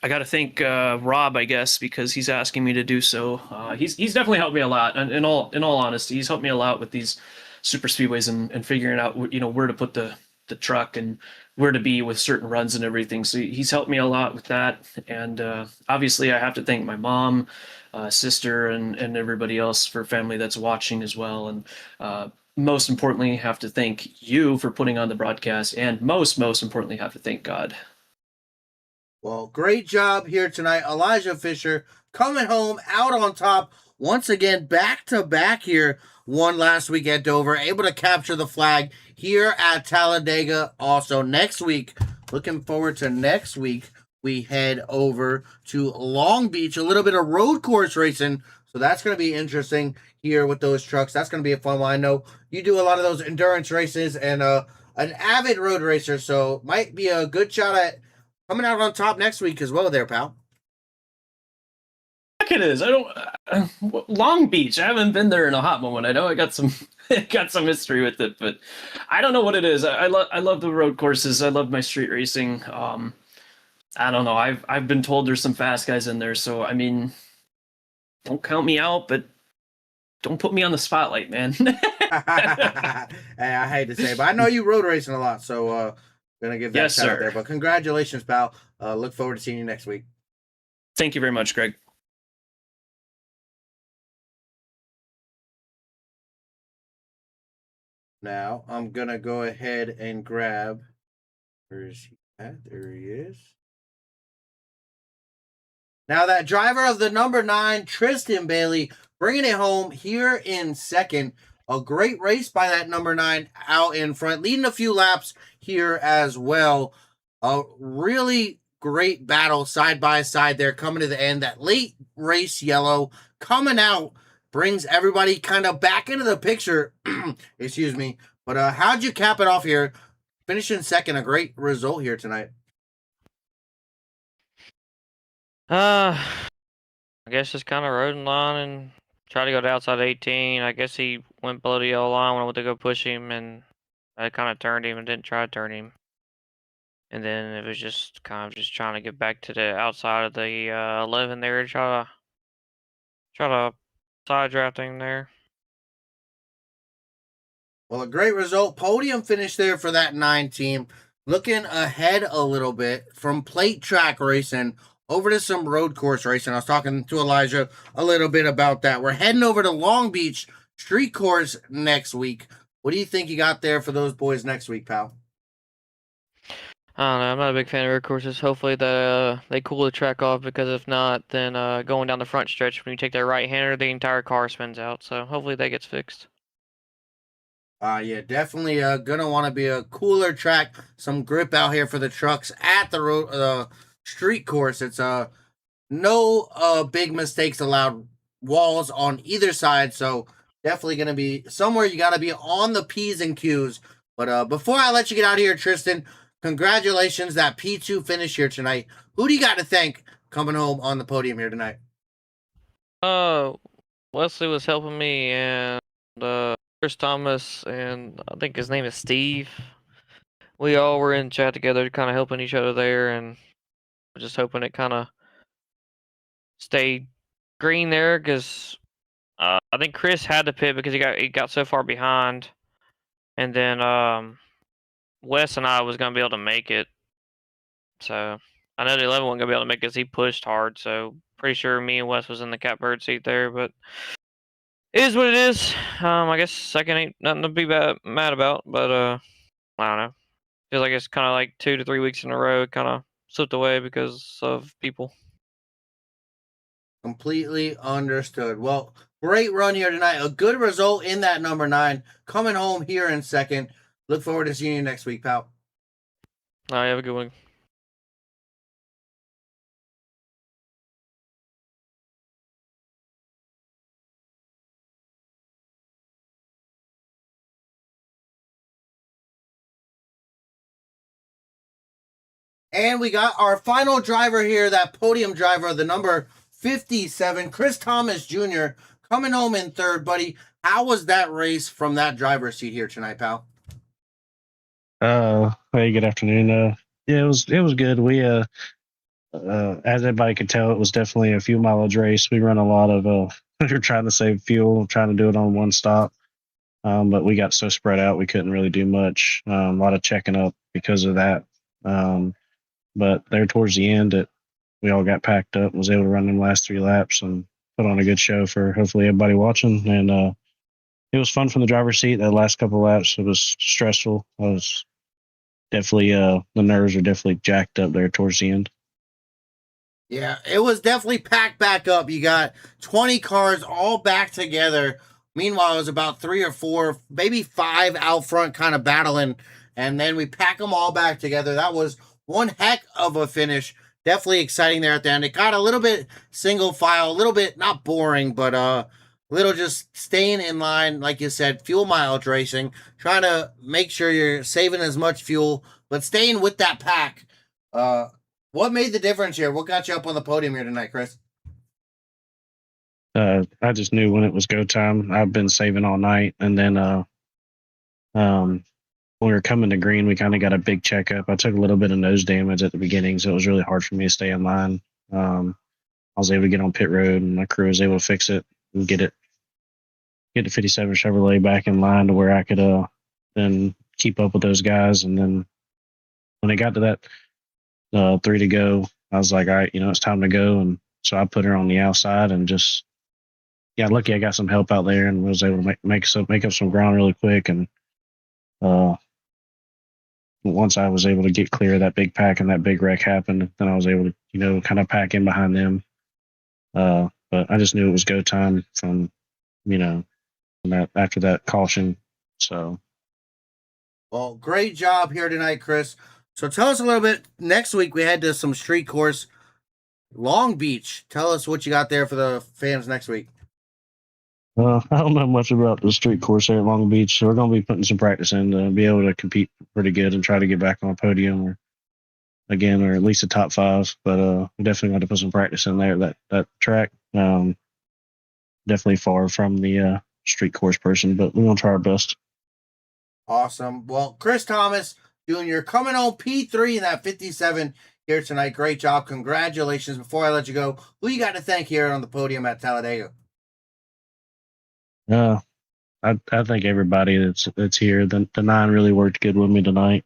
I got to thank Rob, I guess, because he's asking me to do so. He's definitely helped me a lot. And in all honesty, he's helped me a lot with these super speedways and figuring out where to put the truck and where to be with certain runs and everything. So he's helped me a lot with that. And obviously, I have to thank my mom, sister, and everybody else for family that's watching as well. And most importantly, have to thank you for putting on the broadcast. And most importantly, have to thank God. Well, great job here tonight. Elijah Fisher coming home out on top once again, back to back here. Won last week at Dover, able to capture the flag here at Talladega. Also, next week, looking forward to next week, we head over to Long Beach, a little bit of road course racing. So that's going to be interesting here with those trucks. That's going to be a fun one. I know you do a lot of those endurance races and an avid road racer, so might be a good shot at coming out on top next week as well there, pal. Heck it is. I don't Long Beach. I haven't been there in a hot moment. I know I got some got some history with it, but I don't know what it is. I love the road courses. I love my street racing. I don't know. I've been told there's some fast guys in there, so I mean, don't count me out, but don't put me on the spotlight, man. Hey, I hate to say it, but I know you road racing a lot, so gonna give that Yes, shout out sir. there. But congratulations, pal. Look forward to seeing you next week. Thank you very much, Greg. Now I'm gonna go ahead and grab. Where is he at? There he is. Now that driver of the number 9, Tristan Bailey, bringing it home here in second. A great race by that number 9 out in front, leading a few laps here as well. A really great battle side by side there coming to the end. That late race yellow coming out brings everybody kind of back into the picture. Excuse me. But how'd you cap it off here? Finishing second, a great result here tonight. I guess just kind of rode in line and tried to go to outside 18. I guess he went below the yellow line when I went to go push him, and I kind of turned him and didn't try to turn him. And then it was just kind of just trying to get back to the outside of the 11 there, try to side drafting there. Well, a great result. Podium finish there for that 9 team. Looking ahead a little bit from plate track racing over to some road course racing. I was talking to Elijah a little bit about that. We're heading over to Long Beach street course next week. What do you think you got there for those boys next week, pal? I don't know. I'm not a big fan of road courses. Hopefully they cool the track off, because if not, then going down the front stretch when you take that right hander, the entire car spins out. So hopefully that gets fixed. Yeah, definitely gonna want to be a cooler track, some grip out here for the trucks at the road street course. It's no big mistakes allowed, walls on either side, so definitely gonna be somewhere you gotta be on the P's and Q's. But before I let you get out of here, Tristan, congratulations, that P2 finish here tonight. Who do you got to thank coming home on the podium here tonight? Wesley was helping me, and Chris Thomas, and I think his name is Steve. We all were in chat together, kind of helping each other there, and just hoping it kind of stayed green there, because I think Chris had to pit because he got so far behind, and then Wes and I was gonna be able to make it. So I know the 11 wasn't gonna be able to make it because he pushed hard. So pretty sure me and Wes was in the catbird seat there, but it is what it is. I guess second ain't nothing to be mad about, but I don't know. Feels like it's kind of like 2 to 3 weeks in a row, kind of slipped away because of people. Completely understood. Well, great run here tonight. A good result in that number 9. Coming home here in second. Look forward to seeing you next week, pal. All right, have a good one. And we got our final driver here, that podium driver, the number 57, Chris Thomas Jr., coming home in third, buddy. How was that race from that driver's seat here tonight, pal? Hey, good afternoon. Yeah, it was good. We as everybody could tell, it was definitely a fuel mileage race. We run a lot of we were trying to save fuel, trying to do it on one stop. But we got so spread out we couldn't really do much. A lot of checking up because of that. But there towards the end, we all got packed up and was able to run them last 3 laps and put on a good show for hopefully everybody watching. And it was fun from the driver's seat. That last couple of laps, it was stressful. I was definitely the nerves are definitely jacked up there towards the end. Yeah, it was definitely packed back up. You got 20 cars all back together. Meanwhile, it was about 3 or 4, maybe 5 out front kind of battling. And then we pack them all back together. That was one heck of a finish. Definitely exciting there at the end. It got a little bit single file, a little bit not boring, but a little just staying in line, like you said, fuel mileage racing, trying to make sure you're saving as much fuel, but staying with that pack. What made the difference here? What got you up on the podium here tonight, Chris? I just knew when it was go time. I've been saving all night, and then when we were coming to green, we kind of got a big checkup. I took a little bit of nose damage at the beginning, so it was really hard for me to stay in line. I was able to get on pit road, and my crew was able to fix it and get the 57 Chevrolet back in line to where I could then keep up with those guys. And then when it got to that 3 to go, I was like, all right, it's time to go. And so I put her on the outside and just, lucky I got some help out there and was able to make up some ground really quick. And once I was able to get clear of that big pack and that big wreck happened, then I was able to, kind of pack in behind them. But I just knew it was go time from, after that caution. So. Well, great job here tonight, Chris. So tell us a little bit. Next week, we head to some street course, Long Beach. Tell us what you got there for the fans next week. I don't know much about the street course here at Long Beach, so we're going to be putting some practice in to be able to compete pretty good and try to get back on a podium or at least a top 5. But we definitely want to put some practice in there. That track, definitely far from the street course person, but we're going to try our best. Awesome. Well, Chris Thomas Jr. coming home P3 in that 57 here tonight. Great job. Congratulations. Before I let you go, who you got to thank here on the podium at Talladega? I think everybody that's here. The 9 really worked good with me tonight.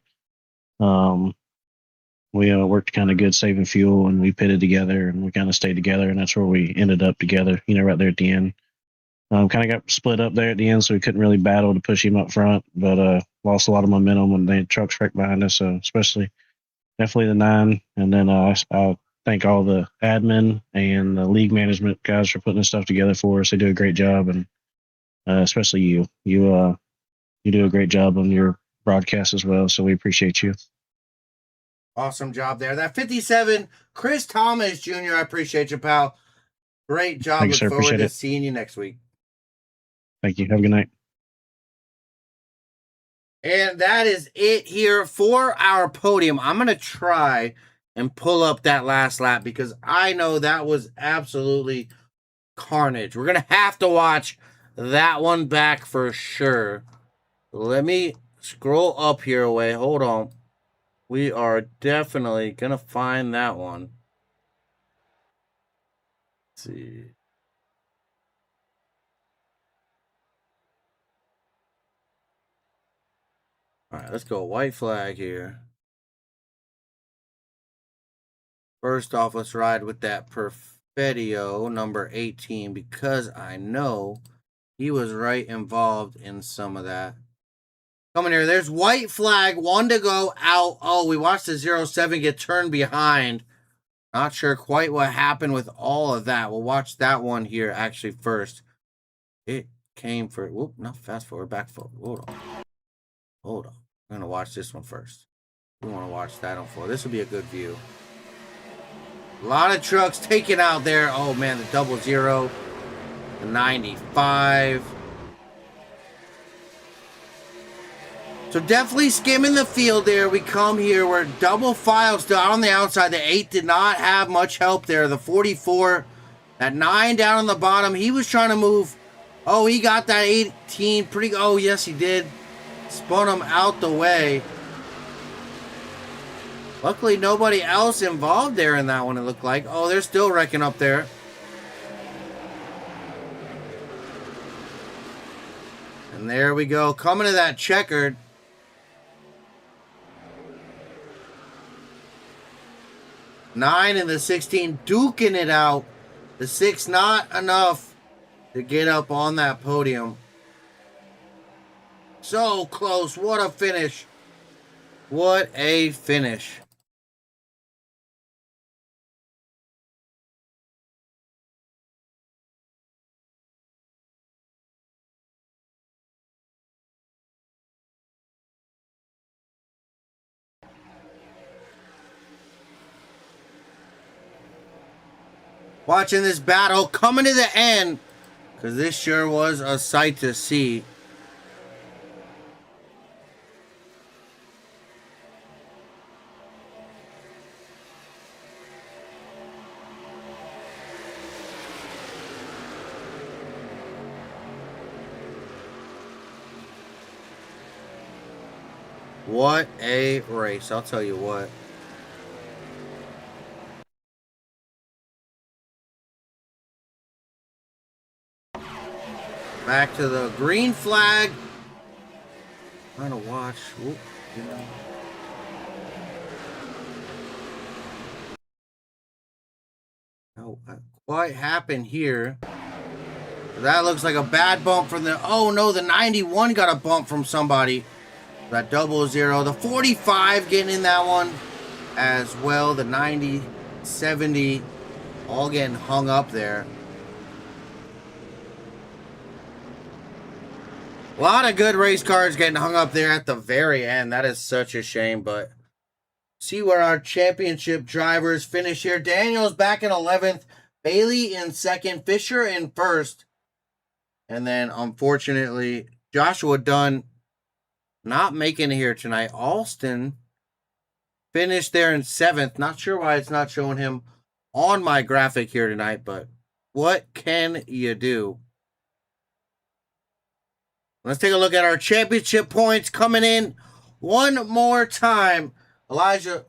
We worked kind of good saving fuel, and we pitted together, and we kind of stayed together, and that's where we ended up together. Right there at the end. Kind of got split up there at the end, so we couldn't really battle to push him up front, but lost a lot of momentum when the trucks wrecked behind us. So especially, definitely the 9, and then I thank all the admin and the league management guys for putting this stuff together for us. They do a great job, and especially you. You do a great job on your broadcast as well, so we appreciate you. Awesome job there. That 57, Chris Thomas Jr. I appreciate you, pal. Great job. Thank you, Look sir. forward Appreciate to it. seeing you next week. Thank you. Have a good night. And that is it here for our podium. I'm going to try and pull up that last lap because I know that was absolutely carnage. We're going to have to watch that one back for sure. Let me scroll up here away. Hold on. We are definitely going to find that one. Let's see. All right, let's go white flag here. First off, let's ride with that Perfetio number 18 because I know he was right involved in some of that. Coming here, there's white flag, 1 to go out. Oh, we watched the 07 get turned behind. Not sure quite what happened with all of that. We'll watch that one here actually first. It came for, whoop, not fast forward, back forward. Hold on. I'm going to watch this one first. We want to watch that one for. This will be a good view. A lot of trucks taken out there. Oh, man, the 00, the 95. So definitely skimming the field there. We come here. We're double file still out on the outside. The 8 did not have much help there. The 44, that 9 down on the bottom. He was trying to move. Oh, he got that 18 pretty. Oh, yes, he did. Spun him out the way. Luckily, nobody else involved there in that one, it looked like. Oh, they're still wrecking up there. And there we go. Coming to that checkered. Nine and the 16 duking it out. The 6 not enough to get up on that podium. So close. What a finish. What a finish. Watching this battle coming to the end, because this sure was a sight to see. What a race, I'll tell you what. Back to the green flag. Trying to watch. Whoop, yeah. No, quite happened here. That looks like a bad bump from the. Oh no, the 91 got a bump from somebody. That 00. The 45 getting in that one as well. The 90, 70, all getting hung up there. A lot of good race cars getting hung up there at the very end. That is such a shame, but see where our championship drivers finish here. Daniel's back in 11th. Bailey in 2nd. Fisher in 1st. And then, unfortunately, Joshua Dunn not making it here tonight. Alston finished there in 7th. Not sure why it's not showing him on my graphic here tonight, but what can you do? Let's take a look at our championship points coming in one more time. Elijah.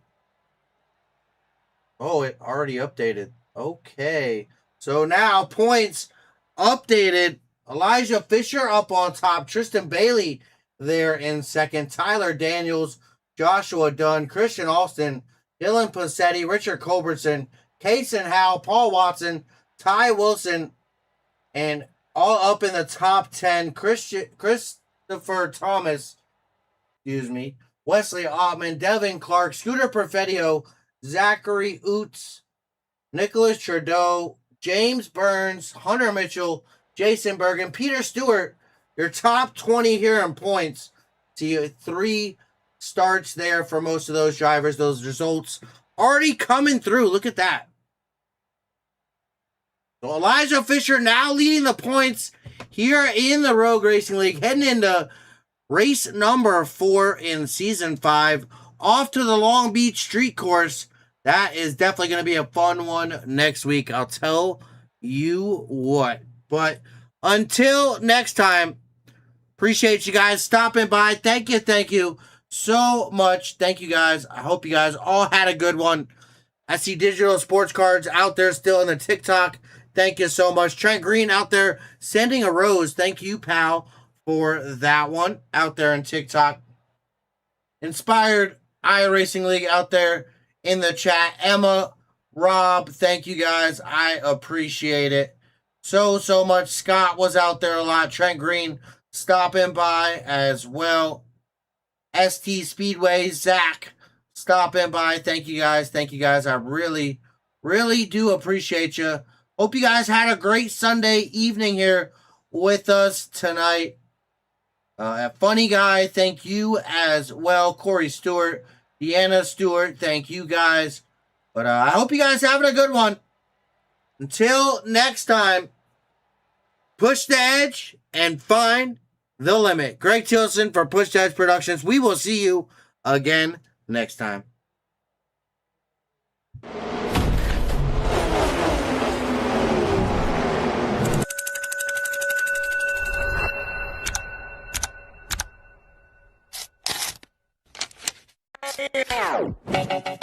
Oh, it already updated. Okay. So now points updated. Elijah Fisher up on top. Tristan Bailey there in second. Tyler Daniels, Joshua Dunn, Christian Alston, Dylan Passetti, Richard Culbertson, Kason Howe, Paul Watson, Ty Wilson, and all up in the top 10. Christopher Thomas, Wesley Ottman, Devin Clark, Scooter Perfettio, Zachary Oots, Nicholas Trudeau, James Burns, Hunter Mitchell, Jason Bergen, Peter Stewart. Your top 20 here in points. See 3 starts there for most of those drivers. Those results already coming through. Look at that. So Elijah Fisher now leading the points here in the Rogue Racing League, heading into race number 4 in season 5, off to the Long Beach Street Course. That is definitely going to be a fun one next week. I'll tell you what. But until next time, appreciate you guys stopping by. Thank you so much. Thank you guys. I hope you guys all had a good one. I see Digital Sports Cards out there still in the TikTok. Thank you so much. Trent Green out there sending a rose. Thank you, pal, for that one out there in TikTok. Inspired iRacing League out there in the chat. Emma, Rob, thank you guys. I appreciate it so much. Scott was out there a lot. Trent Green stopping by as well. ST Speedway, Zach stopping by. Thank you guys. I really do appreciate you. Hope you guys had a great Sunday evening here with us tonight. Funny Guy, thank you as well. Corey Stewart, Deanna Stewart, thank you guys. But I hope you guys having a good one. Until next time, push the edge and find the limit. Greg Thilesen for Push the Edge Productions. We will see you again next time. Yeah.